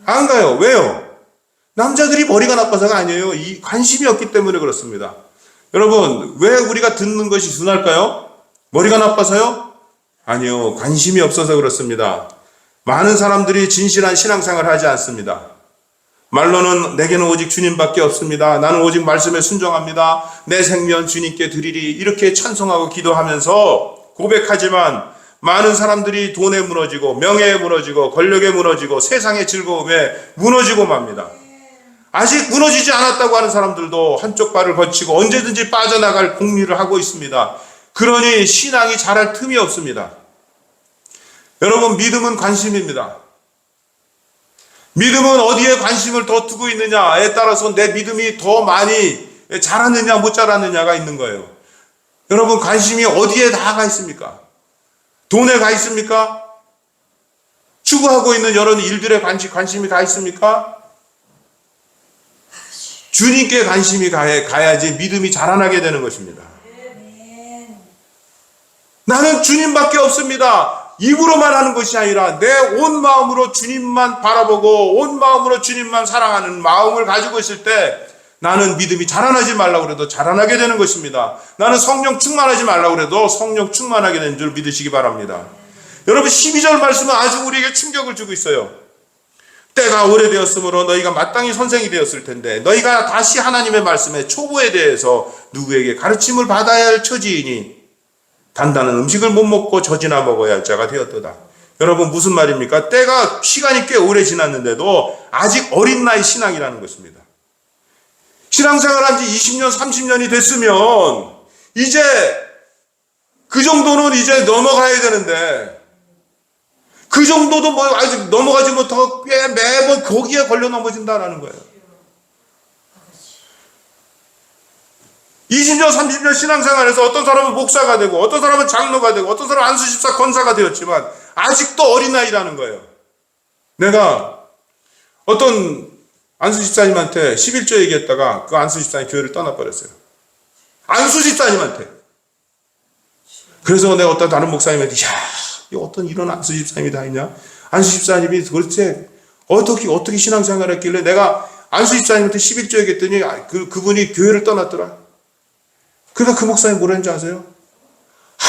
안 가요. 왜요? 남자들이 머리가 나빠서가 아니에요. 이 관심이 없기 때문에 그렇습니다. 여러분, 왜 우리가 듣는 것이 둔할까요? 머리가 나빠서요? 아니요. 관심이 없어서 그렇습니다. 많은 사람들이 진실한 신앙생활을 하지 않습니다. 말로는 내게는 오직 주님밖에 없습니다. 나는 오직 말씀에 순종합니다. 내 생명 주님께 드리리. 이렇게 찬송하고 기도하면서 고백하지만 많은 사람들이 돈에 무너지고 명예에 무너지고 권력에 무너지고 세상의 즐거움에 무너지고 맙니다. 아직 무너지지 않았다고 하는 사람들도 한쪽 발을 거치고 언제든지 빠져나갈 공리를 하고 있습니다. 그러니 신앙이 자랄 틈이 없습니다. 여러분, 믿음은 관심입니다. 믿음은 어디에 관심을 더 두고 있느냐에 따라서 내 믿음이 더 많이 자랐느냐 못 자랐느냐가 있는 거예요. 여러분, 관심이 어디에 다 가 있습니까? 돈에 가 있습니까? 추구하고 있는 여러 일들에 관심이 가 있습니까? 주님께 관심이 가야지 믿음이 자라나게 되는 것입니다. 나는 주님밖에 없습니다. 입으로만 하는 것이 아니라 내 온 마음으로 주님만 바라보고 온 마음으로 주님만 사랑하는 마음을 가지고 있을 때 나는 믿음이 자라나지 말라고 그래도 자라나게 되는 것입니다. 나는 성령 충만하지 말라고 그래도 성령 충만하게 되는 줄 믿으시기 바랍니다. 여러분 12절 말씀은 아주 우리에게 충격을 주고 있어요. 때가 오래되었으므로 너희가 마땅히 선생이 되었을 텐데 너희가 다시 하나님의 말씀에 초보에 대해서 누구에게 가르침을 받아야 할 처지이니 단단한 음식을 못 먹고 젖이나 먹어야 할 자가 되었도다. 여러분 무슨 말입니까? 때가 시간이 꽤 오래 지났는데도 아직 어린 나이 신앙이라는 것입니다. 신앙생활한 지 20년 30년이 됐으면 이제 그 정도는 이제 넘어가야 되는데 그 정도도 뭐 아직 넘어가지 못하고 꽤 매번 거기에 걸려 넘어진다라는 거예요. 20년, 30년 신앙생활에서 어떤 사람은 목사가 되고 어떤 사람은 장로가 되고 어떤 사람은 안수집사 권사가 되었지만 아직도 어린아이라는 거예요. 내가 어떤 안수집사님한테 11조 얘기했다가 그 안수집사님 교회를 떠나버렸어요. 안수집사님한테. 그래서 내가 어떤 다른 목사님한테 어떤 이런 안수집사님이 다 있냐? 안수집사님이 도대체 어떻게 신앙생활을 했길래 내가 안수집사님한테 11조 얘기했더니 그분이 교회를 떠났더라. 그러니까 그 목사님 뭐라 했는지 아세요?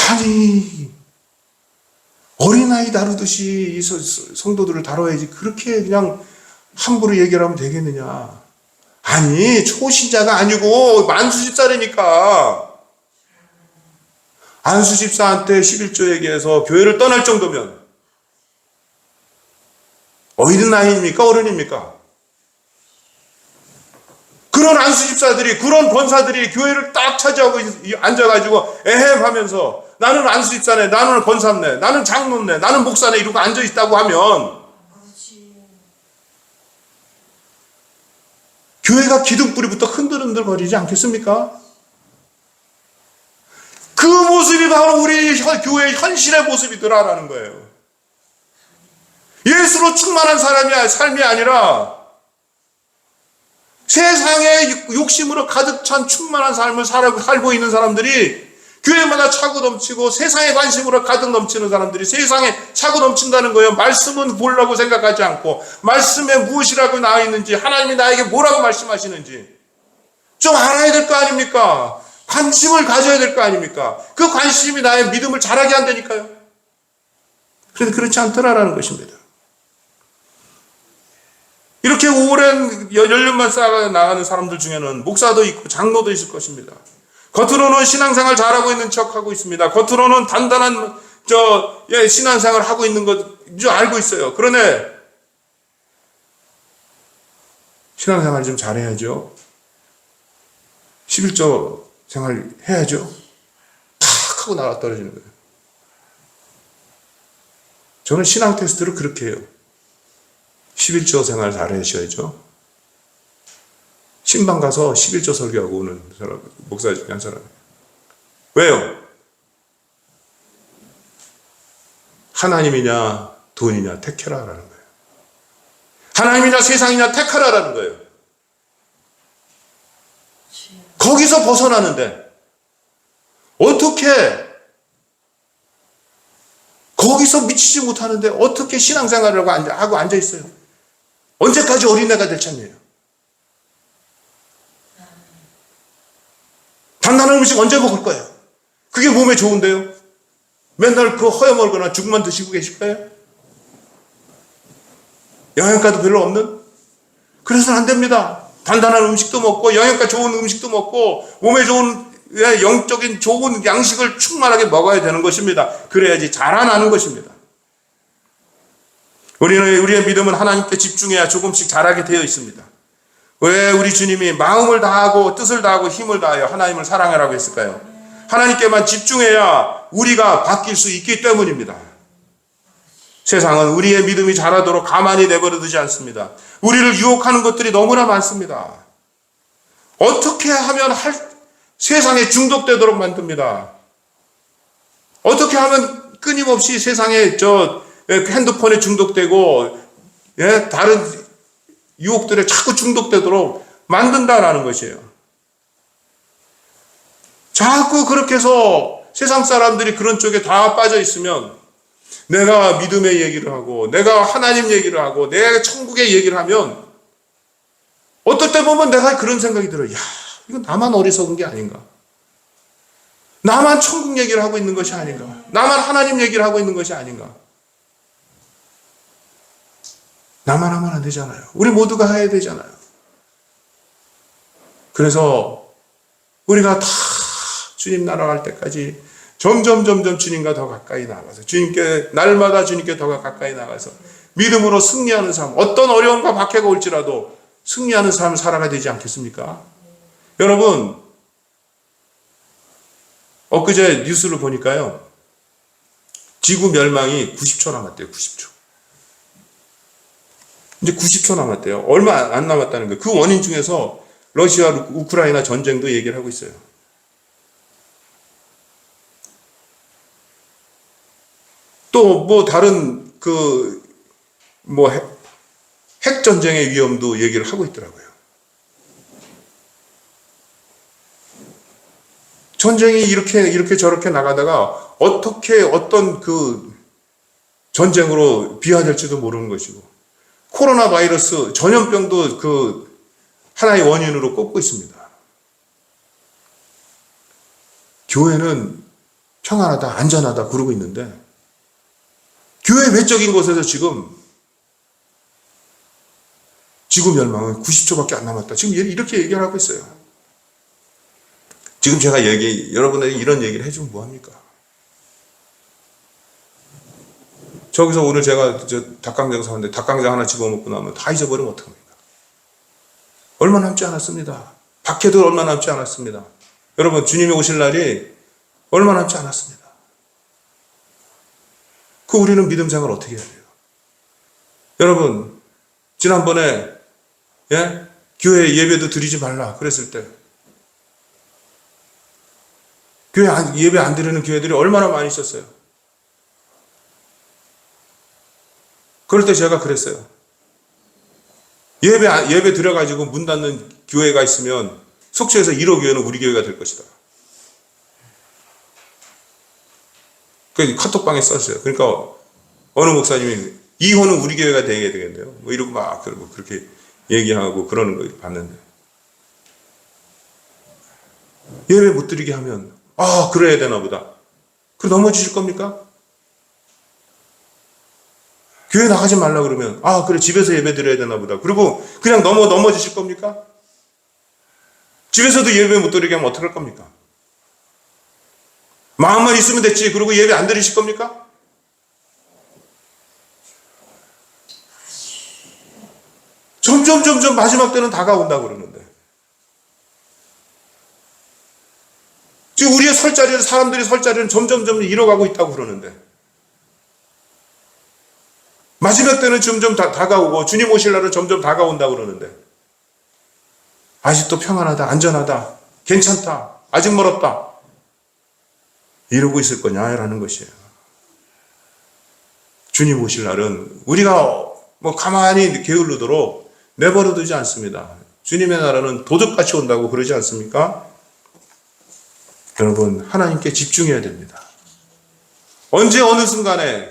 아니 어린아이 다루듯이 이 성도들을 다뤄야지 그렇게 그냥 함부로 얘기를 하면 되겠느냐. 아니 초신자가 아니고 안수집사라니까. 안수집사한테 11조 얘기해서 교회를 떠날 정도면 어린아이입니까? 어른입니까? 그런 안수집사들이 그런 권사들이 교회를 딱 차지하고 앉아가지고 에헴하면서 나는 안수집사네, 나는 권사네, 나는 장로네, 나는 목사네 이러고 앉아있다고 하면 교회가 기둥뿌리부터 흔들흔들거리지 않겠습니까? 그 모습이 바로 우리 교회의 현실의 모습이더라라는 거예요. 예수로 충만한 삶이 아니라 세상의 욕심으로 가득 찬 충만한 삶을 살고 있는 사람들이 교회마다 차고 넘치고 세상의 관심으로 가득 넘치는 사람들이 세상에 차고 넘친다는 거예요. 말씀은 뭐라고 생각하지 않고 말씀에 무엇이라고 나와 있는지 하나님이 나에게 뭐라고 말씀하시는지 좀 알아야 될 거 아닙니까? 관심을 가져야 될 거 아닙니까? 그 관심이 나의 믿음을 자라게 한다니까요. 그런데 그렇지 않더라라는 것입니다. 이렇게 오랜 연륜만 쌓아 나가는 사람들 중에는 목사도 있고 장로도 있을 것입니다. 겉으로는 신앙생활 잘하고 있는 척하고 있습니다. 겉으로는 단단한 신앙생활 하고 있는 것 줄 알고 있어요. 그러네 신앙생활 좀 잘해야죠. 11조 생활 해야죠. 탁 하고 나가 떨어지는 거예요. 저는 신앙 테스트를 그렇게 해요. 11조 생활 잘 하셔야죠. 신방 가서 11조 설교하고 오는 사람, 목사 중에 한 사람. 왜요? 하나님이냐 돈이냐 택해라라는 거예요. 하나님이냐 세상이냐 택하라라는 거예요. 거기서 벗어나는데 어떻게 거기서 미치지 못하는데 어떻게 신앙생활을 하고 앉아있어요? 언제까지 어린애가 될 참이에요? 단단한 음식 언제 먹을 거예요? 그게 몸에 좋은데요? 맨날 그 허여멀거나 죽만 드시고 계실 거예요? 영양가도 별로 없는? 그래서는 안 됩니다. 단단한 음식도 먹고 영양가 좋은 음식도 먹고 몸에 좋은 영적인 좋은 양식을 충만하게 먹어야 되는 것입니다. 그래야지 자라나는 것입니다. 우리의 믿음은 하나님께 집중해야 조금씩 자라게 되어 있습니다. 왜 우리 주님이 마음을 다하고 뜻을 다하고 힘을 다하여 하나님을 사랑하라고 했을까요? 하나님께만 집중해야 우리가 바뀔 수 있기 때문입니다. 세상은 우리의 믿음이 자라도록 가만히 내버려 두지 않습니다. 우리를 유혹하는 것들이 너무나 많습니다. 어떻게 하면 세상에 중독되도록 만듭니다. 어떻게 하면 끊임없이 세상에 핸드폰에 중독되고 다른 유혹들에 자꾸 중독되도록 만든다라는 것이에요. 자꾸 그렇게 해서 세상 사람들이 그런 쪽에 다 빠져 있으면 내가 믿음의 얘기를 하고 내가 하나님 얘기를 하고 내가 천국의 얘기를 하면 어떨 때 보면 내가 그런 생각이 들어요. 야, 이거 나만 어리석은 게 아닌가? 나만 천국 얘기를 하고 있는 것이 아닌가? 나만 하나님 얘기를 하고 있는 것이 아닌가? 나만 하면 안 되잖아요. 우리 모두가 해야 되잖아요. 그래서 우리가 다 주님 나라 갈 때까지 점점 주님과 더 가까이 나가서 주님께 날마다 주님께 더 가까이 나가서 믿음으로 승리하는 삶, 어떤 어려움과 박해가 올지라도 승리하는 삶을 살아가야 되지 않겠습니까? 여러분, 엊그제 뉴스를 보니까요, 지구 멸망이 90초 남았대요. 90초. 이제 90초 남았대요. 얼마 안 남았다는 거예요. 그 원인 중에서 러시아 우크라이나 전쟁도 얘기를 하고 있어요. 또 뭐 다른 핵 전쟁의 위험도 얘기를 하고 있더라고요. 전쟁이 이렇게 저렇게 나가다가 어떻게 어떤 그 전쟁으로 비화될지도 모르는 것이고, 코로나 바이러스 전염병도 그 하나의 원인으로 꼽고 있습니다. 교회는 평안하다, 안전하다 그러고 있는데 교회 외적인 곳에서 지금 지구 멸망은 90초밖에 안 남았다. 지금 이렇게 얘기를 하고 있어요. 지금 제가 여러분에게 이런 얘기를 해주면 뭐합니까? 저기서 오늘 제가 닭강정 사왔는데 닭강정 하나 집어먹고 나면 다 잊어버리면 어떡합니까? 얼마 남지 않았습니다. 박해도 얼마 남지 않았습니다. 여러분, 주님이 오실 날이 얼마 남지 않았습니다. 우리는 믿음 생활 어떻게 해야 돼요? 여러분, 지난번에 교회 예배도 드리지 말라 그랬을 때 교회 예배 안 드리는 교회들이 얼마나 많이 있었어요. 그럴 때 제가 그랬어요. 예배 드려가지고 문 닫는 교회가 있으면 속초에서 1호 교회는 우리 교회가 될 것이다. 그 카톡방에 썼어요. 그러니까 어느 목사님이 2호는 우리 교회가 되게 되겠네요. 뭐 이러고 막 그렇게 얘기하고 그러는 거 봤는데, 예배 못 드리게 하면 그래야 되나 보다. 그럼 넘어지실 겁니까? 교회 나가지 말라 그러면 그래 집에서 예배 드려야 되나 보다. 그리고 그냥 넘어지실 겁니까? 집에서도 예배 못 드리게 하면 어떡할 겁니까? 마음만 있으면 됐지. 그리고 예배 안 드리실 겁니까? 점점 마지막 때는 다가온다고 그러는데, 지금 우리의 사람들이 설 자리는 점점 잃어가고 있다고 그러는데, 마지막 때는 점점 다가오고 주님 오실 날은 점점 다가온다고 그러는데, 아직도 평안하다, 안전하다, 괜찮다, 아직 멀었다 이러고 있을 거냐라는 것이에요. 주님 오실 날은 우리가 가만히 게을르도록 내버려 두지 않습니다. 주님의 나라는 도둑같이 온다고 그러지 않습니까? 여러분, 하나님께 집중해야 됩니다. 언제 어느 순간에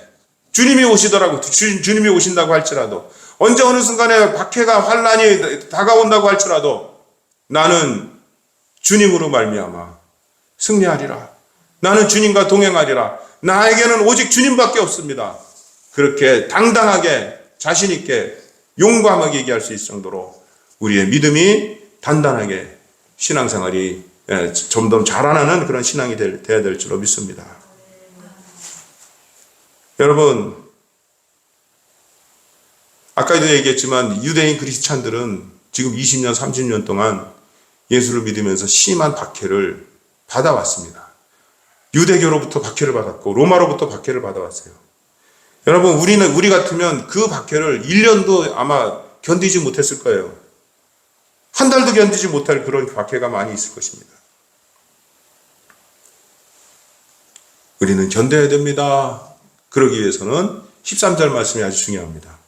주님이 오시더라고, 주님이 오신다고 할지라도, 언제 어느 순간에 박해가 환난이 다가온다고 할지라도 나는 주님으로 말미암아 승리하리라. 나는 주님과 동행하리라. 나에게는 오직 주님밖에 없습니다. 그렇게 당당하게 자신 있게 용감하게 얘기할 수 있을 정도로 우리의 믿음이 단단하게 신앙생활이 점점 자라나는 그런 신앙이 돼야 될 줄로 믿습니다. 여러분, 아까도 얘기했지만 유대인 크리스찬들은 지금 20년, 30년 동안 예수를 믿으면서 심한 박해를 받아왔습니다. 유대교로부터 박해를 받았고 로마로부터 박해를 받아왔어요. 여러분, 우리 같으면 그 박해를 1년도 아마 견디지 못했을 거예요. 한 달도 견디지 못할 그런 박해가 많이 있을 것입니다. 우리는 견뎌야 됩니다. 그러기 위해서는 13절 말씀이 아주 중요합니다.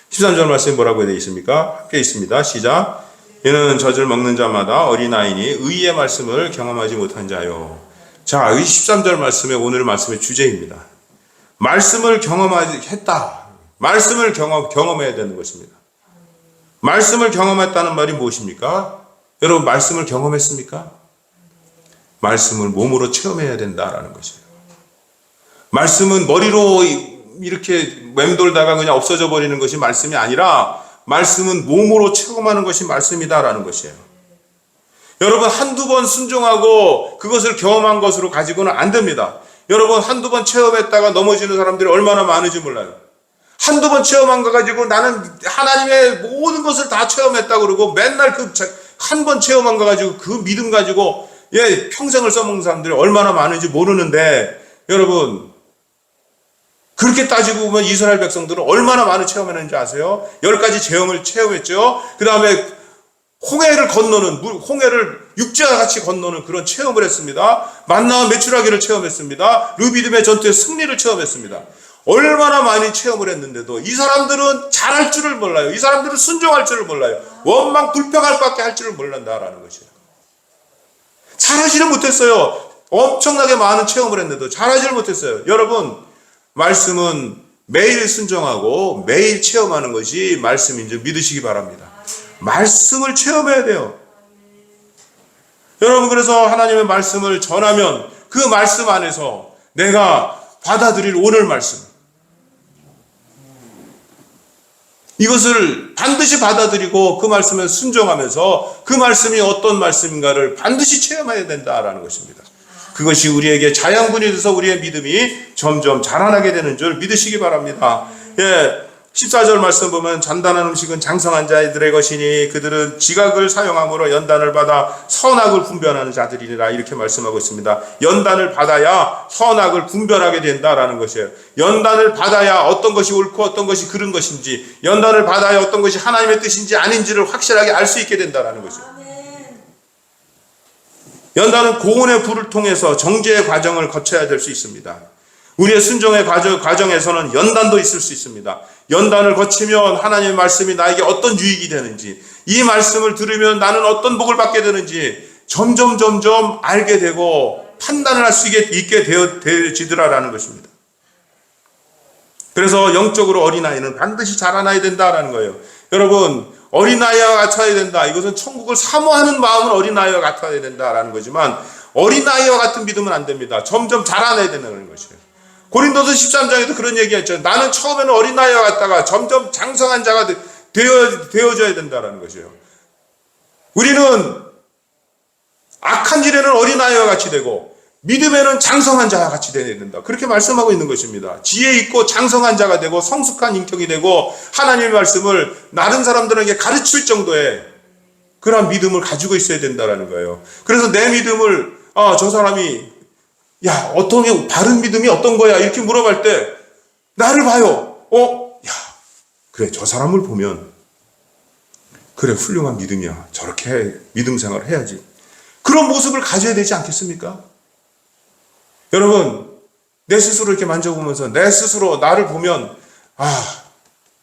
13절 말씀이 뭐라고 되어 있습니까? 함께 있습니다. 시작. 이는 젖을 먹는 자마다 어린아이니 의의 말씀을 경험하지 못한 자요. 자, 이 13절 말씀이 오늘 말씀의 주제입니다. 말씀을 경험했다. 말씀을 경험해야 되는 것입니다. 말씀을 경험했다는 말이 무엇입니까? 여러분, 말씀을 경험했습니까? 말씀을 몸으로 체험해야 된다라는 것이에요. 말씀은 머리로 이렇게 맴돌다가 그냥 없어져 버리는 것이 말씀이 아니라 말씀은 몸으로 체험하는 것이 말씀이다라는 것이에요. 여러분, 한두 번 순종하고 그것을 경험한 것으로 가지고는 안 됩니다. 여러분, 한두 번 체험했다가 넘어지는 사람들이 얼마나 많은지 몰라요. 한두 번 체험한 거 가지고 나는 하나님의 모든 것을 다 체험했다 그러고 맨날 그 한 번 체험한 거 가지고 그 믿음 가지고 평생을 써먹는 사람들이 얼마나 많은지 모르는데, 여러분, 그렇게 따지고 보면 이스라엘 백성들은 얼마나 많은 체험했는지 아세요? 10가지 체험을 체험했죠. 그 다음에 홍해를 건너는, 홍해를 육지와 같이 건너는 그런 체험을 했습니다. 만나와 메추라기를 체험했습니다. 르비딤의 전투의 승리를 체험했습니다. 얼마나 많이 체험을 했는데도 이 사람들은 잘할 줄을 몰라요. 이 사람들은 순종할 줄을 몰라요. 원망 불평할 밖에 할 줄을 몰란다라는 것이에요. 잘하지를 못했어요. 엄청나게 많은 체험을 했는데도 잘하지를 못했어요. 여러분, 말씀은 매일 순종하고 매일 체험하는 것이 말씀인 줄 믿으시기 바랍니다. 말씀을 체험해야 돼요. 여러분, 그래서 하나님의 말씀을 전하면 그 말씀 안에서 내가 받아들일 오늘 말씀, 이것을 반드시 받아들이고 그 말씀에 순종하면서 그 말씀이 어떤 말씀인가를 반드시 체험해야 된다라는 것입니다. 그것이 우리에게 자양분이 돼서 우리의 믿음이 점점 자라나게 되는 줄 믿으시기 바랍니다. 14절 말씀 보면 잔단한 음식은 장성한 자들의 것이니 그들은 지각을 사용함으로 연단을 받아 선악을 분별하는 자들이라, 이렇게 말씀하고 있습니다. 연단을 받아야 선악을 분별하게 된다라는 것이에요. 연단을 받아야 어떤 것이 옳고 어떤 것이 그른 것인지, 연단을 받아야 어떤 것이 하나님의 뜻인지 아닌지를 확실하게 알 수 있게 된다라는 것이에요. 연단은 고온의 불을 통해서 정죄의 과정을 거쳐야 될 수 있습니다. 우리의 순종의 과정에서는 연단도 있을 수 있습니다. 연단을 거치면 하나님의 말씀이 나에게 어떤 유익이 되는지, 이 말씀을 들으면 나는 어떤 복을 받게 되는지 점점 알게 되고 판단을 할 수 있게 되어지더라라는 것입니다. 그래서 영적으로 어린아이는 반드시 자라나야 된다라는 거예요. 여러분, 어린아이와 같아야 된다. 이것은 천국을 사모하는 마음은 어린아이와 같아야 된다라는 거지만 어린아이와 같은 믿음은 안 됩니다. 점점 자라나야 된다는 것이에요. 고린도서 13장에도 그런 얘기했죠. 나는 처음에는 어린아이와 같다가 점점 장성한 자가 되어져야 된다는 것이에요. 우리는 악한 일에는 어린아이와 같이 되고 믿음에는 장성한 자와 같이 되어야 된다. 그렇게 말씀하고 있는 것입니다. 지혜 있고 장성한 자가 되고 성숙한 인격이 되고 하나님의 말씀을 다른 사람들에게 가르칠 정도의 그런 믿음을 가지고 있어야 된다는 거예요. 그래서 내 믿음을 저 사람이 어떤 게 바른 믿음이 어떤 거야? 이렇게 물어볼 때 나를 봐요. 그래, 저 사람을 보면 그래, 훌륭한 믿음이야. 저렇게 믿음 생활을 해야지. 그런 모습을 가져야 되지 않겠습니까? 여러분, 내 스스로 이렇게 만져보면서 내 스스로 나를 보면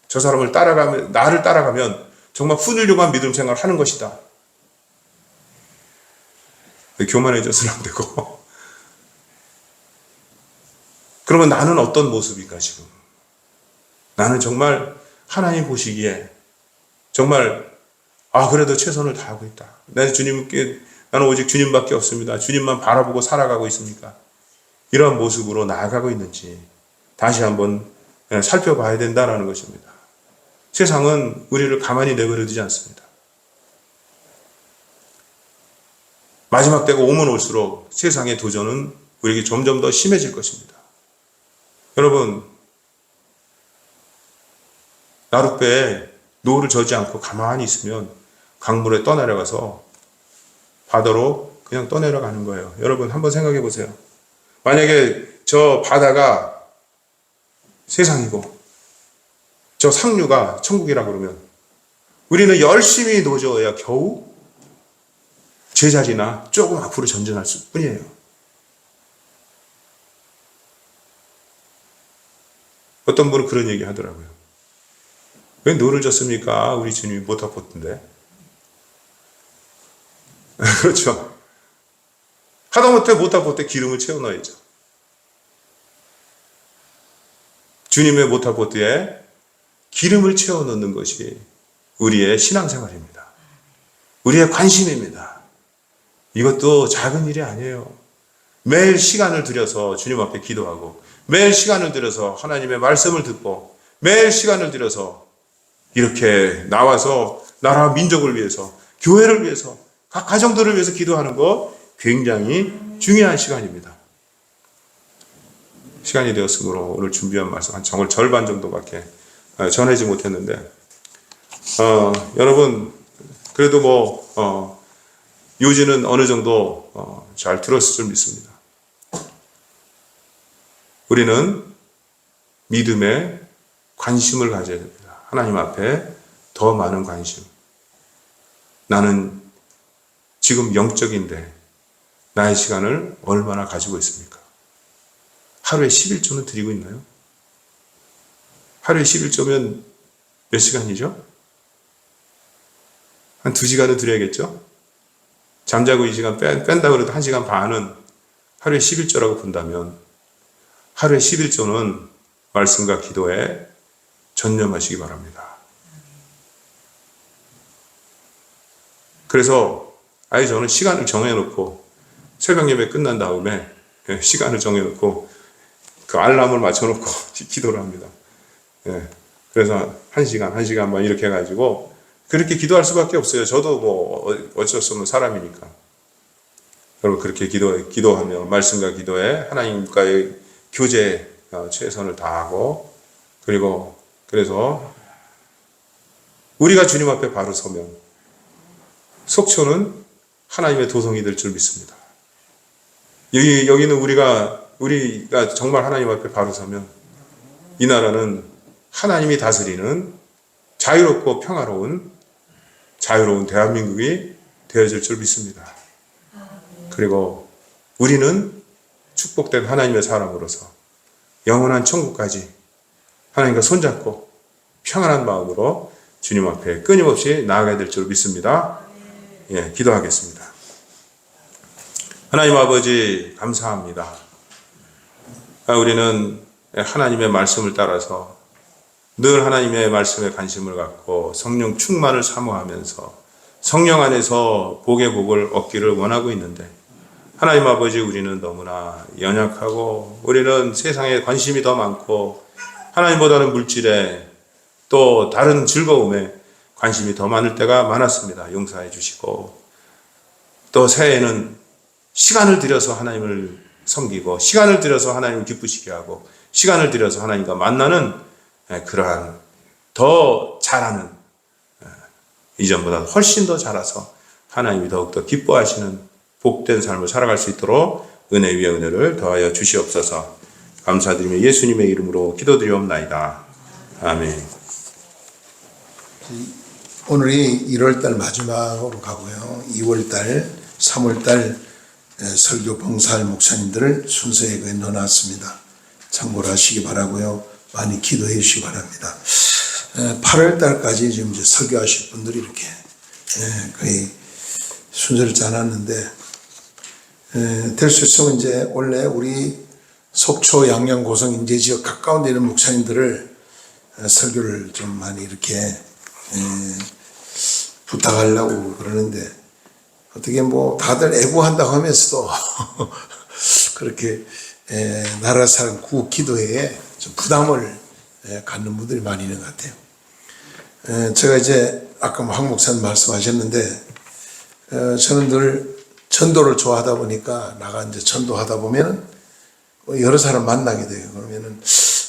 저 사람을 따라가면, 나를 따라가면 정말 훌륭한 믿음 생활을 하는 것이다. 교만해져서는 안 되고. 그러면 나는 어떤 모습인가 지금? 나는 정말 하나님 보시기에 정말 그래도 최선을 다하고 있다. 나는 오직 주님밖에 없습니다. 주님만 바라보고 살아가고 있습니까? 이런 모습으로 나아가고 있는지 다시 한번 살펴봐야 된다는 것입니다. 세상은 우리를 가만히 내버려두지 않습니다. 마지막 때가 오면 올수록 세상의 도전은 우리에게 점점 더 심해질 것입니다. 여러분, 나룻배에 노를 저지 않고 가만히 있으면 강물에 떠내려가서 바다로 그냥 떠내려가는 거예요. 여러분, 한번 생각해 보세요. 만약에 저 바다가 세상이고 저 상류가 천국이라 그러면 우리는 열심히 노져야 겨우 제자리나 조금 앞으로 전진할 뿐이에요. 어떤 분은 그런 얘기 하더라고요. 왜 노를 졌습니까? 우리 주님이 못하 보던데. 그렇죠. 하다못해 못하 보때 기름을 채워 넣어야죠. 주님의 모타포트에 기름을 채워 넣는 것이 우리의 신앙생활입니다. 우리의 관심입니다. 이것도 작은 일이 아니에요. 매일 시간을 들여서 주님 앞에 기도하고, 매일 시간을 들여서 하나님의 말씀을 듣고, 매일 시간을 들여서 이렇게 나와서 나라와 민족을 위해서, 교회를 위해서, 각 가정들을 위해서 기도하는 거 굉장히 중요한 시간입니다. 시간이 되었으므로 오늘 준비한 말씀 한 정말 절반 정도밖에 전하지 못했는데, 여러분 그래도 요지는 어느 정도 잘 들었을 줄 믿습니다. 우리는 믿음에 관심을 가져야 됩니다. 하나님 앞에 더 많은 관심. 나는 지금 영적인데 나의 시간을 얼마나 가지고 있습니까? 하루에 11조는 드리고 있나요? 하루에 11조면 몇 시간이죠? 한 2시간은 드려야겠죠? 잠자고 2시간 뺀다고 해도 1시간 반은 하루에 11조라고 본다면 하루에 11조는 말씀과 기도에 전념하시기 바랍니다. 그래서 아예 저는 시간을 정해놓고 새벽 예배 끝난 다음에 시간을 정해놓고 그 알람을 맞춰놓고 기도를 합니다. 그래서 1시간 막 이렇게 해가지고 그렇게 기도할 수밖에 없어요. 저도 어쩔 수 없는 사람이니까. 여러분 그렇게 기도하며 말씀과 기도에 하나님과의 교제에 최선을 다하고, 그래서 우리가 주님 앞에 바로 서면 속초는 하나님의 도성이 될 줄 믿습니다. 여기는 우리가 정말 하나님 앞에 바로 서면 이 나라는 하나님이 다스리는 자유롭고 평화로운 대한민국이 되어질 줄 믿습니다. 그리고 우리는 축복된 하나님의 사람으로서 영원한 천국까지 하나님과 손잡고 평안한 마음으로 주님 앞에 끊임없이 나아가야 될 줄 믿습니다. 기도하겠습니다. 하나님 아버지 감사합니다. 우리는 하나님의 말씀을 따라서 늘 하나님의 말씀에 관심을 갖고 성령 충만을 사모하면서 성령 안에서 복의 복을 얻기를 원하고 있는데, 하나님 아버지 우리는 너무나 연약하고 우리는 세상에 관심이 더 많고 하나님보다는 물질에 또 다른 즐거움에 관심이 더 많을 때가 많았습니다. 용서해 주시고, 또 새해에는 시간을 들여서 하나님을 섬기고 시간을 들여서 하나님을 기쁘시게 하고 시간을 들여서 하나님과 만나는 그러한 더 잘하는, 이전보다 훨씬 더 잘해서 하나님이 더욱더 기뻐하시는 복된 삶을 살아갈 수 있도록 은혜 위에 은혜를 더하여 주시옵소서. 감사드리며 예수님의 이름으로 기도드리옵나이다. 아멘. 오늘이 1월달 마지막으로 가고요. 2월달, 3월달 설교 봉사할 목사님들을 순서에 넣어놨습니다. 참고를 하시기 바라고요. 많이 기도해 주시기 바랍니다. 8월달까지 지금 이제 설교하실 분들이 이렇게 거의 순서를 짜놨는데, 될 수 있으면 이제 원래 우리 속초, 양양, 고성, 인제 지역 가까운 데 있는 목사님들을 설교를 좀 많이 이렇게 부탁하려고 그러는데, 어떻게 다들 애구한다고 하면서도 그렇게 나라 사랑 구호 기도회에 좀 부담을 갖는 분들이 많이 있는 것 같아요. 제가 이제 아까 황 목사님 말씀하셨는데, 저는 늘 전도를 좋아하다 보니까 나가 이제 전도하다 보면은 여러 사람 만나게 돼요. 그러면은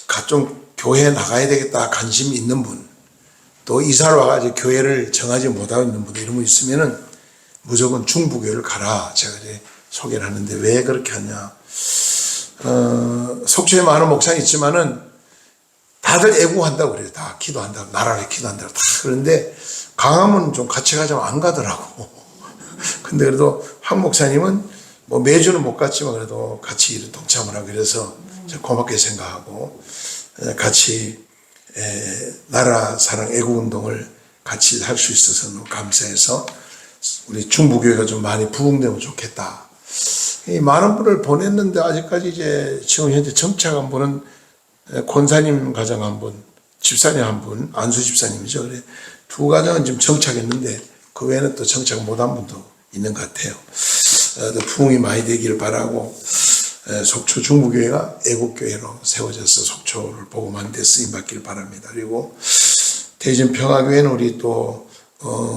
각종 교회에 나가야 되겠다 관심이 있는 분, 또 이사를 와가지고 교회를 정하지 못하고 있는 분, 이런 분 있으면은 무조건 중부교회를 가라 제가 이제 소개를 하는데, 왜 그렇게 하냐? 속초에 많은 목사님 있지만은 다들 애국한다고 그래요. 다 기도한다고, 나라를 기도한다고 다. 그런데 강화문 좀 같이 가자면 안 가더라고. 근데 그래도 황 목사님은 매주는 못 갔지만 그래도 같이 동참을 하고, 그래서 고맙게 생각하고 같이 나라 사랑 애국 운동을 같이 할 수 있어서 너무 감사해서 우리 중부교회가 좀 많이 부흥되면 좋겠다. 이 많은 분을 보냈는데 아직까지 이제 지금 현재 정착한 분은 권사님 가정 한 분, 집사님 한 분, 안수 집사님이죠. 그래 두 가정은 지금 정착했는데 그 외에는 또 정착 못한 분도 있는 것 같아요. 부흥이 많이 되기를 바라고 속초 중부교회가 애국교회로 세워져서 속초를 복음하는 데 쓰임받기를 바랍니다. 그리고 대전 평화교회는 우리 또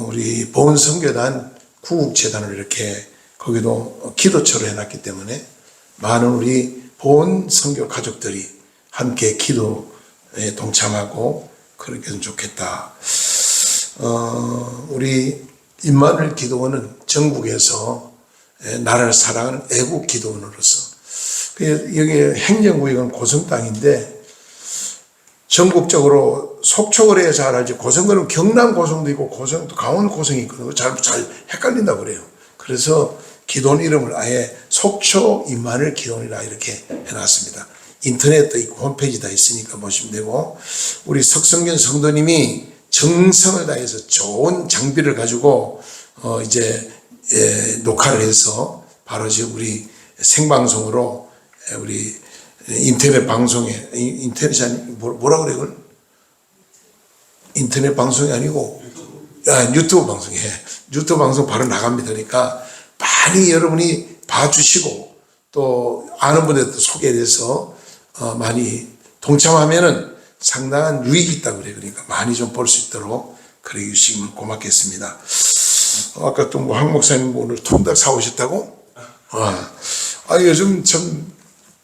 우리 보은선교단 구국재단을 이렇게 거기도 기도처로 해놨기 때문에 많은 우리 보은선교 가족들이 함께 기도에 동참하고 그렇게 했으면 좋겠다. 우리 임마누엘 기도원은 전국에서 나라를 사랑하는 애국 기도원으로서 여기 행정구역은 고성 땅인데 전국적으로 속초거리에 잘 알지 고성거리는 경남 고성도 있고 고성도 강원 고성이 있거든요. 잘 헷갈린다고 그래요. 그래서 기도원 이름을 아예 속초 임마누엘 기도원이라 이렇게 해놨습니다. 인터넷도 있고 홈페이지 다 있으니까 보시면 되고 우리 석성균 성도님이 정성을 다해서 좋은 장비를 가지고 이제 녹화를 해서 바로 지금 우리 생방송으로 우리 인터넷 방송에 인터넷이 아니 뭐라 그래 그걸 인터넷 방송이 아니고 유튜브 방송에 유튜브 방송 바로 나갑니다. 그러니까 많이 여러분이 봐주시고 또 아는 분들도 소개해서 많이 동참하면은 상당한 유익이 있다고 그래요. 그러니까 많이 좀 볼 수 있도록 그래 주시면 고맙겠습니다. 아까 또 뭐 황 목사님 오늘 통닭 사오셨다고? 요즘 참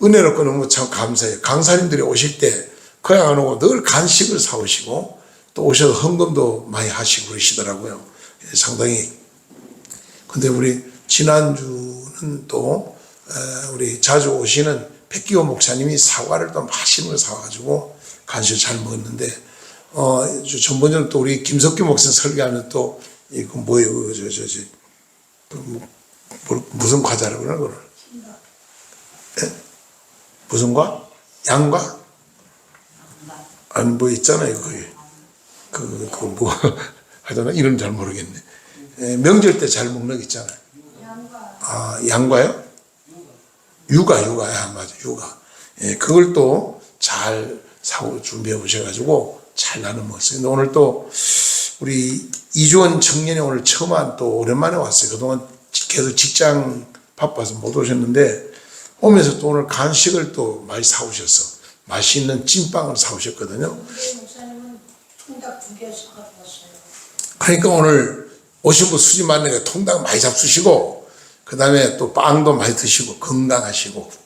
은혜롭고 너무 참 감사해요. 강사님들이 오실 때 그냥 안 오고 늘 간식을 사오시고 또 오셔서 헌금도 많이 하시고 그러시더라고요. 상당히. 근데 우리 지난주는 또 우리 자주 오시는 백기호 목사님이 사과를 또 맛있는 걸 사와가지고 간식을 잘 먹었는데 전번에는 또 우리 김석규 목사 설교하면 또 이거 뭐예요? 무슨 과자라고 그러나 그걸? 예? 무슨 과? 양과? 아니 뭐 있잖아요 거기 뭐 하여튼 이름 잘 모르겠네. 명절 때 잘 먹는 거 있잖아요. 양과요? 육아 맞아 육아. 그걸 또 잘 사고 준비해 오셔가지고 잘 나눠 먹었어요. 근데 오늘 또 우리 이주원 청년이 오늘 처음 또 오랜만에 왔어요. 그동안 계속 직장 바빠서 못 오셨는데 오면서 또 오늘 간식을 또 많이 사오셔서 맛있는 찐빵을 사오셨거든요. 목사님은 통닭 2개씩 가져왔어요. 그러니까 오늘 오신 분 수지 많으니까 통닭 많이 잡수시고 그 다음에 또 빵도 많이 드시고 건강하시고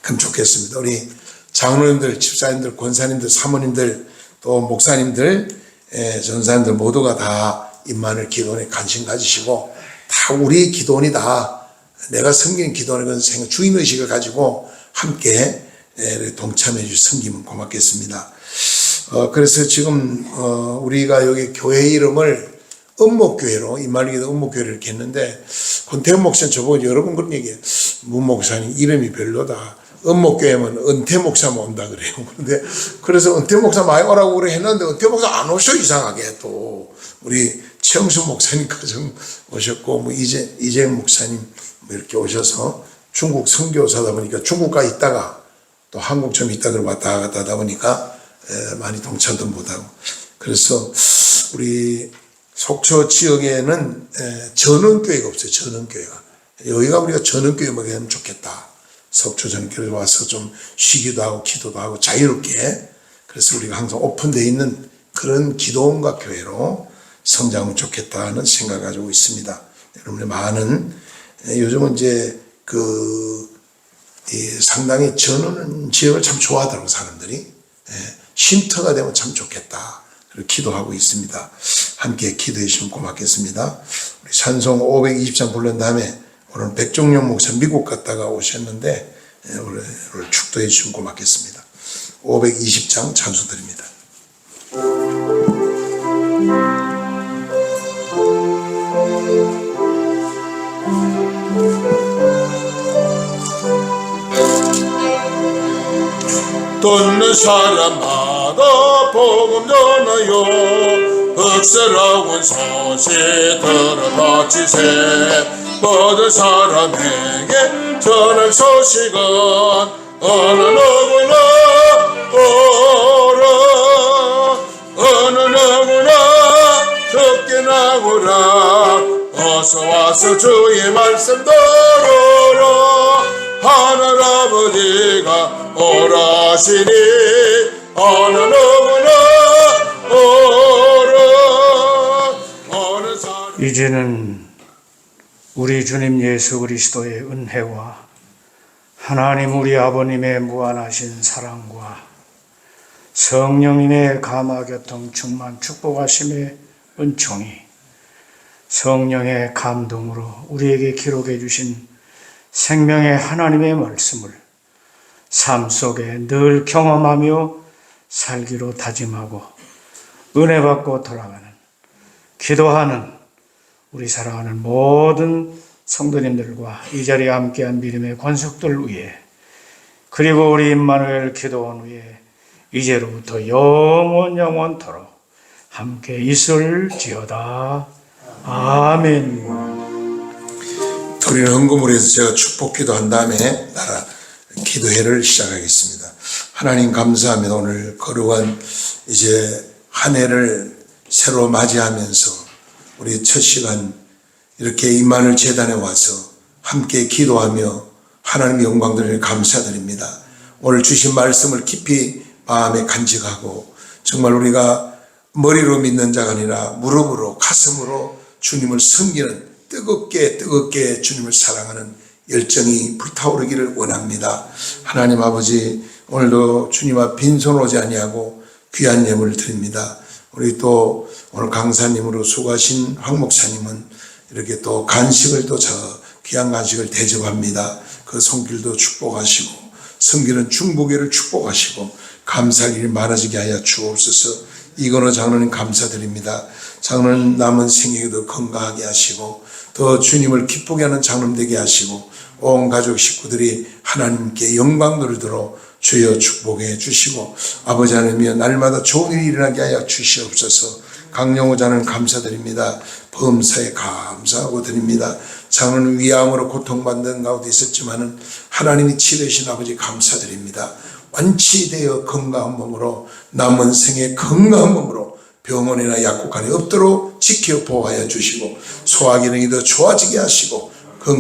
그럼 좋겠습니다. 우리 장로님들, 집사님들, 권사님들, 사모님들 또 목사님들, 전사님들 모두가 다 임마누엘 기도원에 관심 가지시고 다 우리 기도원이다. 내가 섬기는 기도원의 생각 주인의식을 가지고 함께 동참해 주시 섬기면 고맙겠습니다. 그래서 지금 우리가 여기 교회 이름을 은목교회로 임마누엘 기도 은목교회를 이렇게 했는데 권태현 목사는 저보고 여러 번 그런 얘기해요. 문 목사님 이름이 별로다. 은목교회면 은퇴 목사만 온다 그래요. 그런데 그래서 은퇴 목사 많이 오라고 그래 했는데 은퇴 목사 안 오셔 이상하게 또 우리 최영수 목사님 가정 오셨고 뭐 이재영 목사님 뭐 이렇게 오셔서 중국 선교사다 보니까 중국 가 있다가 또 한국 좀 있다 그러고 왔다 갔다 하다 보니까 많이 동참도 못하고 그래서 우리 속초 지역에는 전원교회가 없어요. 전원교회가 여기가 우리가 전원교회만 하면 좋겠다. 속초 전교에 와서 좀 쉬기도 하고 기도도 하고 자유롭게 그래서 우리가 항상 오픈되어 있는 그런 기도원과 교회로 성장하면 좋겠다는 생각을 가지고 있습니다. 여러분의 많은 요즘은 이제 상당히 전원 지역을 참 좋아하더라고요 사람들이. 쉼터가 되면 참 좋겠다. 그리고 기도하고 있습니다. 함께 기도해 주시면 고맙겠습니다. 우리 찬송 520장 부른 다음에 오늘 백종용 목사 미국 갔다가 오셨는데 오늘 축도해 주시면 고맙겠습니다. 520장 찬송 드립니다. 듣는 사람마다 복음 전하여 흑설하고 소식 들어바치세 모든 사람에게 전할 소식은 어느 누구나 오라 어서 와서 주의 말씀 들으라 하늘 아버지가 오라시니 어느 누구나 오라 어느 사람 이제는 우리 주님 예수 그리스도의 은혜와 하나님 우리 아버님의 무한하신 사랑과 성령님의 감화교통 충만 축복하심의 은총이 성령의 감동으로 우리에게 기록해 주신 생명의 하나님의 말씀을 삶 속에 늘 경험하며 살기로 다짐하고 은혜 받고 돌아가는 기도하는 우리 사랑하는 모든 성도님들과 이 자리에 함께한 믿음의 권속들 위해 그리고 우리 임마누엘 기도원 위에 이제로부터 영원토록 함께 있을지어다. 아멘. 우리는 헌금으로 해서 제가 축복 기도한 다음에 나라 기도회를 시작하겠습니다. 하나님 감사합니다. 오늘 거룩한 이제 한 해를 새로 맞이하면서 우리 첫 시간 이렇게 임마누엘 재단에 와서 함께 기도하며 하나님의 영광 드리니 감사드립니다. 오늘 주신 말씀을 깊이 마음에 간직하고 정말 우리가 머리로 믿는 자가 아니라 무릎으로 가슴으로 주님을 섬기는 뜨겁게 주님을 사랑하는 열정이 불타오르기를 원합니다. 하나님 아버지 오늘도 주님 앞 빈손 오지 아니하고 귀한 예물을 드립니다. 우리 또 오늘 강사님으로 수고하신 황 목사님은 이렇게 또 간식을 또 귀한 간식을 대접합니다. 그 손길도 축복하시고 섬기는 중보기를 축복하시고 감사할 일이 많아지게 하여 주옵소서. 이건호 장로님 감사드립니다. 장로님 남은 생애에도 건강하게 하시고 더 주님을 기쁘게 하는 장로님 되게 하시고 온 가족 식구들이 하나님께 영광 돌리도록 주여 축복해 주시고 아버지 하나님이여 날마다 좋은 일이 일어나게 하여 주시옵소서. 강영호 장로님 감사드립니다. 범사에 감사하고 드립니다. 장로님 위암으로 고통받는 가운데 있었지만은 하나님이 치료하신 아버지 감사드립니다. 완치되어 건강한 몸으로 남은 생에 건강한 몸으로 병원이나 약국간에 없도록 지켜 보호하여 주시고 소화기능이 더 좋아지게 하시고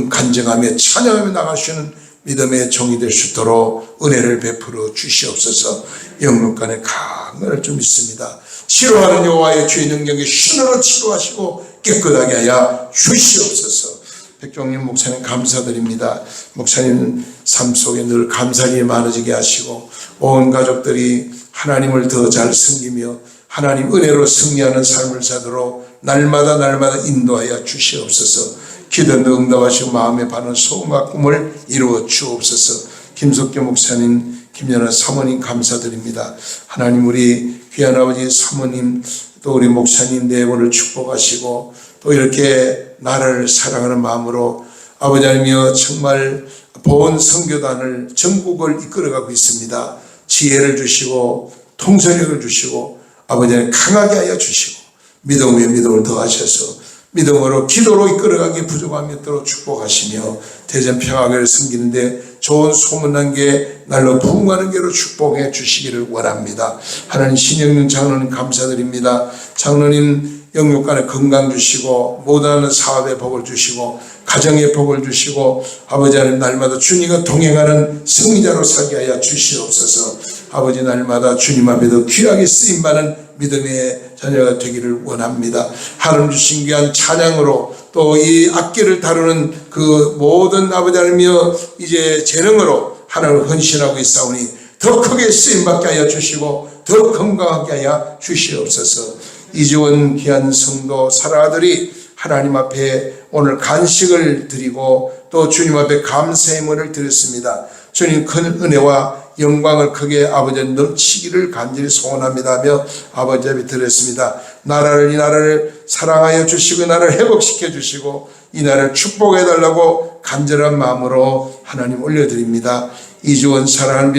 간증하며 찬양하며 나가시는 믿음의 종이 될 수 있도록 은혜를 베풀어 주시옵소서. 영육간에 강건할 줄 믿습니다. 치료하는 여호와의 주의 능력이 신으로 치료하시고 깨끗하게 하여 주시옵소서. 백종님 목사님 감사드립니다. 목사님 삶 속에 늘 감사일이 많아지게 하시고 온 가족들이 하나님을 더 잘 섬기며 하나님 은혜로 승리하는 삶을 사도록 날마다 인도하여 주시옵소서. 기도도 응답하시고 마음에 바른 소원과 꿈을 이루어 주옵소서. 김석규 목사님, 김연아 사모님 감사드립니다. 하나님 우리 귀한 아버지 사모님 또 우리 목사님 네 분을 축복하시고 또 이렇게 나라를 사랑하는 마음으로 아버지 하나님이여 정말 보온 선교단을 전국을 이끌어가고 있습니다. 지혜를 주시고 통솔력을 주시고 아버지 하나님 강하게 하여 주시고 믿음 위에 믿음을 더하셔서 믿음으로 기도로 이끌어가기 부족함이 있도록 축복하시며 대전 평화교회를 섬기는데 좋은 소문난 게 날로 부흥하는 게로 축복해 주시기를 원합니다. 하나님 신영윤 장로님 감사드립니다. 장로님 영육간에 건강 주시고 모든 사업에 복을 주시고 가정에 복을 주시고 아버지 하나님 날마다 주님과 동행하는 승리자로 살게 하여 주시옵소서. 아버지 날마다 주님 앞에도 귀하게 쓰임받는 믿음의 자녀가 되기를 원합니다. 하나님 주신 귀한 찬양으로 또 이 악기를 다루는 그 모든 아버지 하나님이여 이제 재능으로 하나님을 헌신하고 있사오니 더 크게 쓰임받게 하여 주시고 더 건강하게 하여 주시옵소서. 이지원 귀한 성도 사랑아들이 하나님 앞에 오늘 간식을 드리고 또 주님 앞에 감사의 문을 드렸습니다. 주님 큰 은혜와 영광을 크게 아버지 넘치기를 간절히 소원합니다 하며 아버지 앞에 드렸습니다. 이 나라를 사랑하여 주시고 이 나라를 회복시켜 주시고 이 나라를 축복해 달라고 간절한 마음으로 하나님 올려드립니다. 이주원 사랑하는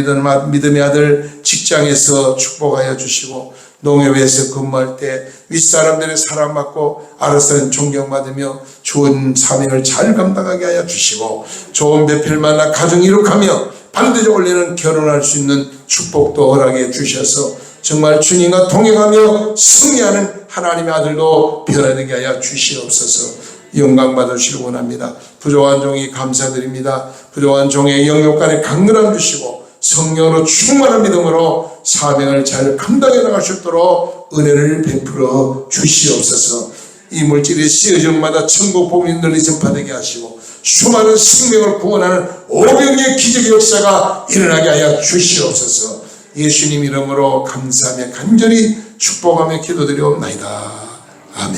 믿음의 아들 직장에서 축복하여 주시고 농협에서 근무할 때 윗사람들의 사랑받고 아르사는 존경받으며 좋은 사명을 잘 감당하게 하여 주시고 좋은 배필 만나 가정 이룩하며 반드시 올해는 결혼할 수 있는 축복도 허락해 주셔서 정말 주님과 동행하며 승리하는 하나님의 아들도 변화되게 하여 주시옵소서. 영광 받으시길 원합니다. 부족한 종이 감사드립니다. 부족한 종의 영역간에 강건함 주시고 성령으로 충만한 믿음으로 사명을 잘 감당해 나갈 수 있도록 은혜를 베풀어 주시옵소서. 이 물질이 시어정마다 천국 복음이 널리 전파되게 하시고 수많은 생명을 구원하는 오병의 기적의 역사가 일어나게 하여 주시옵소서. 예수님 이름으로 감사하며 간절히 축복하며 기도드리옵나이다. 아멘.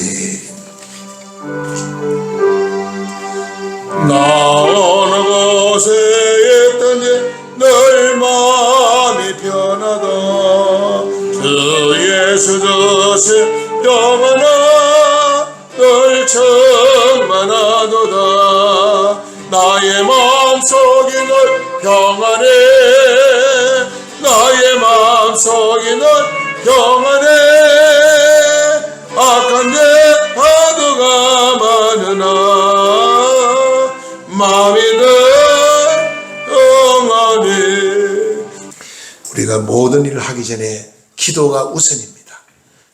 나 어느 곳에 있든지 늘 마음이 편하다. 주 예수 주신 평안아 늘 충만하도다. 나의 마음속이 늘 평안해. 나의 마음속이 늘 평안해. 악한 내 파도가 많으나 마음이 늘 평안해. 우리가 모든 일을 하기 전에 기도가 우선입니다.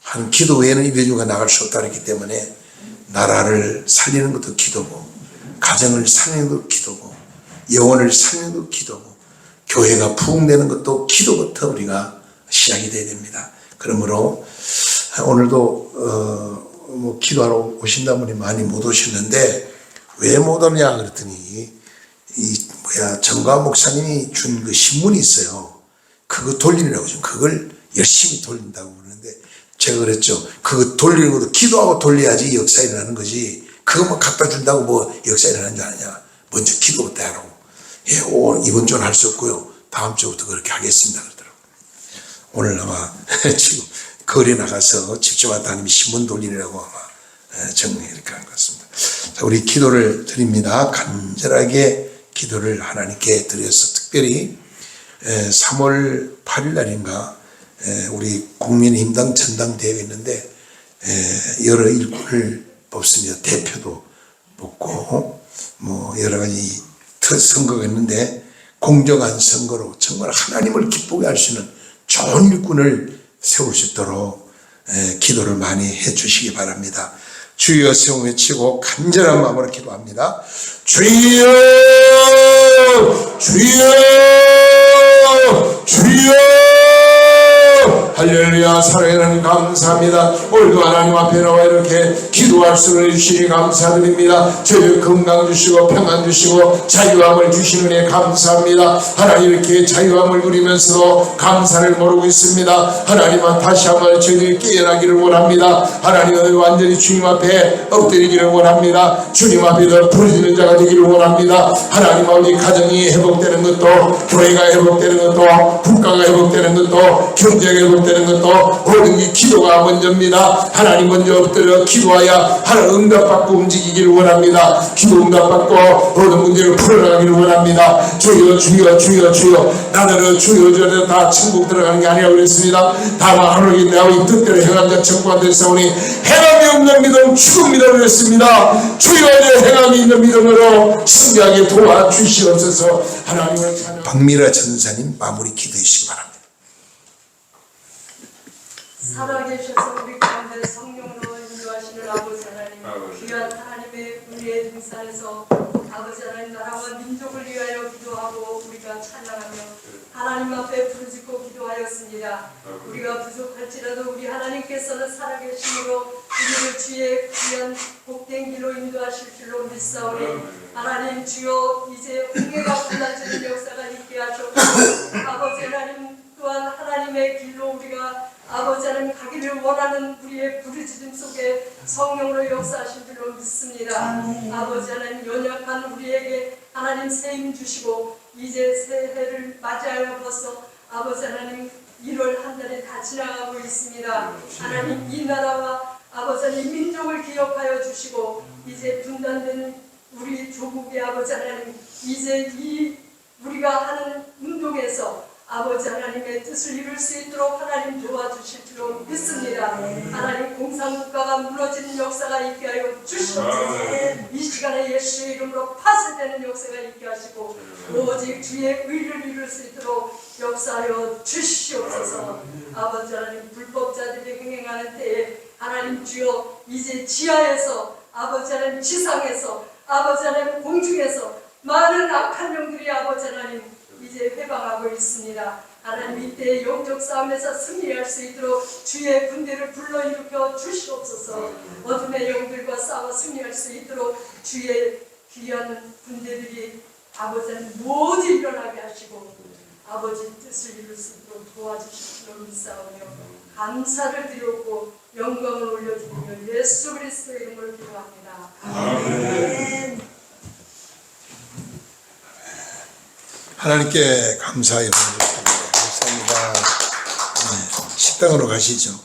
한 기도 외에는 이루어가 나갈 수 없다기 때문에 나라를 살리는 것도 기도고, 가정을 살리는 것도 기도고, 영혼을 살리는 것도 기도고, 교회가 부흥되는 것도 기도부터 우리가 시작이 돼야 됩니다. 그러므로 오늘도 기도하러 오신다는 분이 많이 못 오셨는데 왜 못 오냐 그랬더니 정가 목사님이 준 그 신문이 있어요. 그거 돌리느라고 지금 그걸 열심히 돌린다고 그러는데 제가 그랬죠. 그거 돌리는 것도 기도하고 돌려야지 역사 일어나는 거지. 그것만 갖다 준다고 뭐 역사 일어나는 줄 아냐. 먼저 기도부터 하라고. 예, 이번 주는 할 수 없고요. 다음 주부터 그렇게 하겠습니다 그러더라고요. 오늘 아마 지금 거리에 나가서 집집마다 다니면 신문 돌리느라고 아마 정리 이렇게 한 것 같습니다. 자, 우리 기도를 드립니다. 간절하게 기도를 하나님께 드려서 특별히 3월 8일 날인가 우리 국민의힘당 전당대회가 있는데 여러 일꾼을 뽑습니다. 대표도 뽑고 뭐 여러 가지 선거가 있는데 공정한 선거로 정말 하나님을 기쁘게 할 수 있는 좋은 일꾼을 세울 수 있도록 기도를 많이 해 주시기 바랍니다. 주여 세움 외치고 간절한 마음으로 기도합니다. 주여 주여 주여 할렐루야. 사랑하는 감사합니다. 오늘도 하나님 앞에 나와 이렇게 기도할 수를 주시니 감사드립니다. 저희 건강 주시고 평안 주시고 자유함을 주시는 은혜 감사합니다. 하나님 이렇게 자유함을 누리면서도 감사를 모르고 있습니다. 하나님은 다시 한번 저희들이 깨어나기를 원합니다. 하나님은 완전히 주님 앞에 엎드리기를 원합니다. 주님 앞에 더 부르짖는 자가 되기를 원합니다. 하나님 우리 가정이 회복되는 것도, 교회가 회복되는 것도, 국가가 회복되는 것도, 경제가 회복되는 것도 모든 게 기도가 먼저입니다. 하나님 먼저 엎드려 기도하여 하나님 응답받고 움직이기를 원합니다. 기도 응답받고 모든 문제를 풀어나가기를 원합니다. 주여 주여 주여 주여. 나는 주여 주여 다 천국 들어가는 게 아니라 그랬습니다. 다만 하나님 내가 이 뜻대로 행한 자 천국에 들어가오니 행함이 없는 믿음 죽은 믿음을 했습니다. 주여 내 행함이 있는 믿음으로 승리하게 도와주시옵소서. 하나님을 찬양. 박미라 전사님 마무리 기도해 주시기 바랍니다. 살아계셔서 우리 가운데 성령으로 인도하시는 아버지 하나님, 귀한 하나님의 우리의 등산에서 아버지 하나님 나라와 민족을 위하여 기도하고 우리가 찬양하며 하나님 앞에 부르짖고 기도하였습니다. 우리가 부족할지라도 우리 하나님께서는 살아계심으로 우리를 주의 귀한 복된 길로 인도하실 줄로 믿사오니 하나님 주여 이제 홍해가 갈라지는 역사가 있게 하셨고 아버지 하나님 또한 하나님의 길로 우리가 아버지 하나님 가기를 원하는 우리의 부르짖음 속에 성령으로 역사하신 줄로 믿습니다. 아버지 하나님 연약한 우리에게 하나님 세임 주시고 이제 새해를 맞이하여 벌써 아버지 하나님 1월 한 달이 다 지나가고 있습니다. 하나님 이 나라와 아버지 하나님 민족을 기억하여 주시고 이제 분단된 우리 조국의 아버지 하나님 이제 이 우리가 하는 운동에서 아버지 하나님의 뜻을 이룰 수 있도록 하나님 도와주실 줄로 믿습니다. 하나님 공산국가가 무너지는 역사가 있게 하여 주시옵소서. 이 시간에 예수의 이름으로 파쇄되는 역사가 있게 하시고 오직 주의 의를 이룰 수 있도록 역사하여 주시옵소서. 아버지 하나님 불법자들이 행행하는 때에 하나님 주여 이제 지하에서 아버지 하나님 지상에서 아버지 하나님 공중에서 많은 악한 영들이 아버지 하나님 이제 회방하고 있습니다. 하나님 이때 영적 싸움에서 승리할 수 있도록 주의 군대를 불러일으켜 주시옵소서. 어둠의 영들과 싸워 승리할 수 있도록 주의 귀한 군대들이 아버지 하나님 모두 일어나게 하시고 아버지 뜻을 이룰 수 있도록 도와주실 줄로 믿사오며 감사를 드렸고 영광을 올려드리며 예수 그리스도의 이름으로 기도합니다. 아멘. 하나님께 감사의 마음을 드립니다. 감사합니다. 네, 식당으로 가시죠.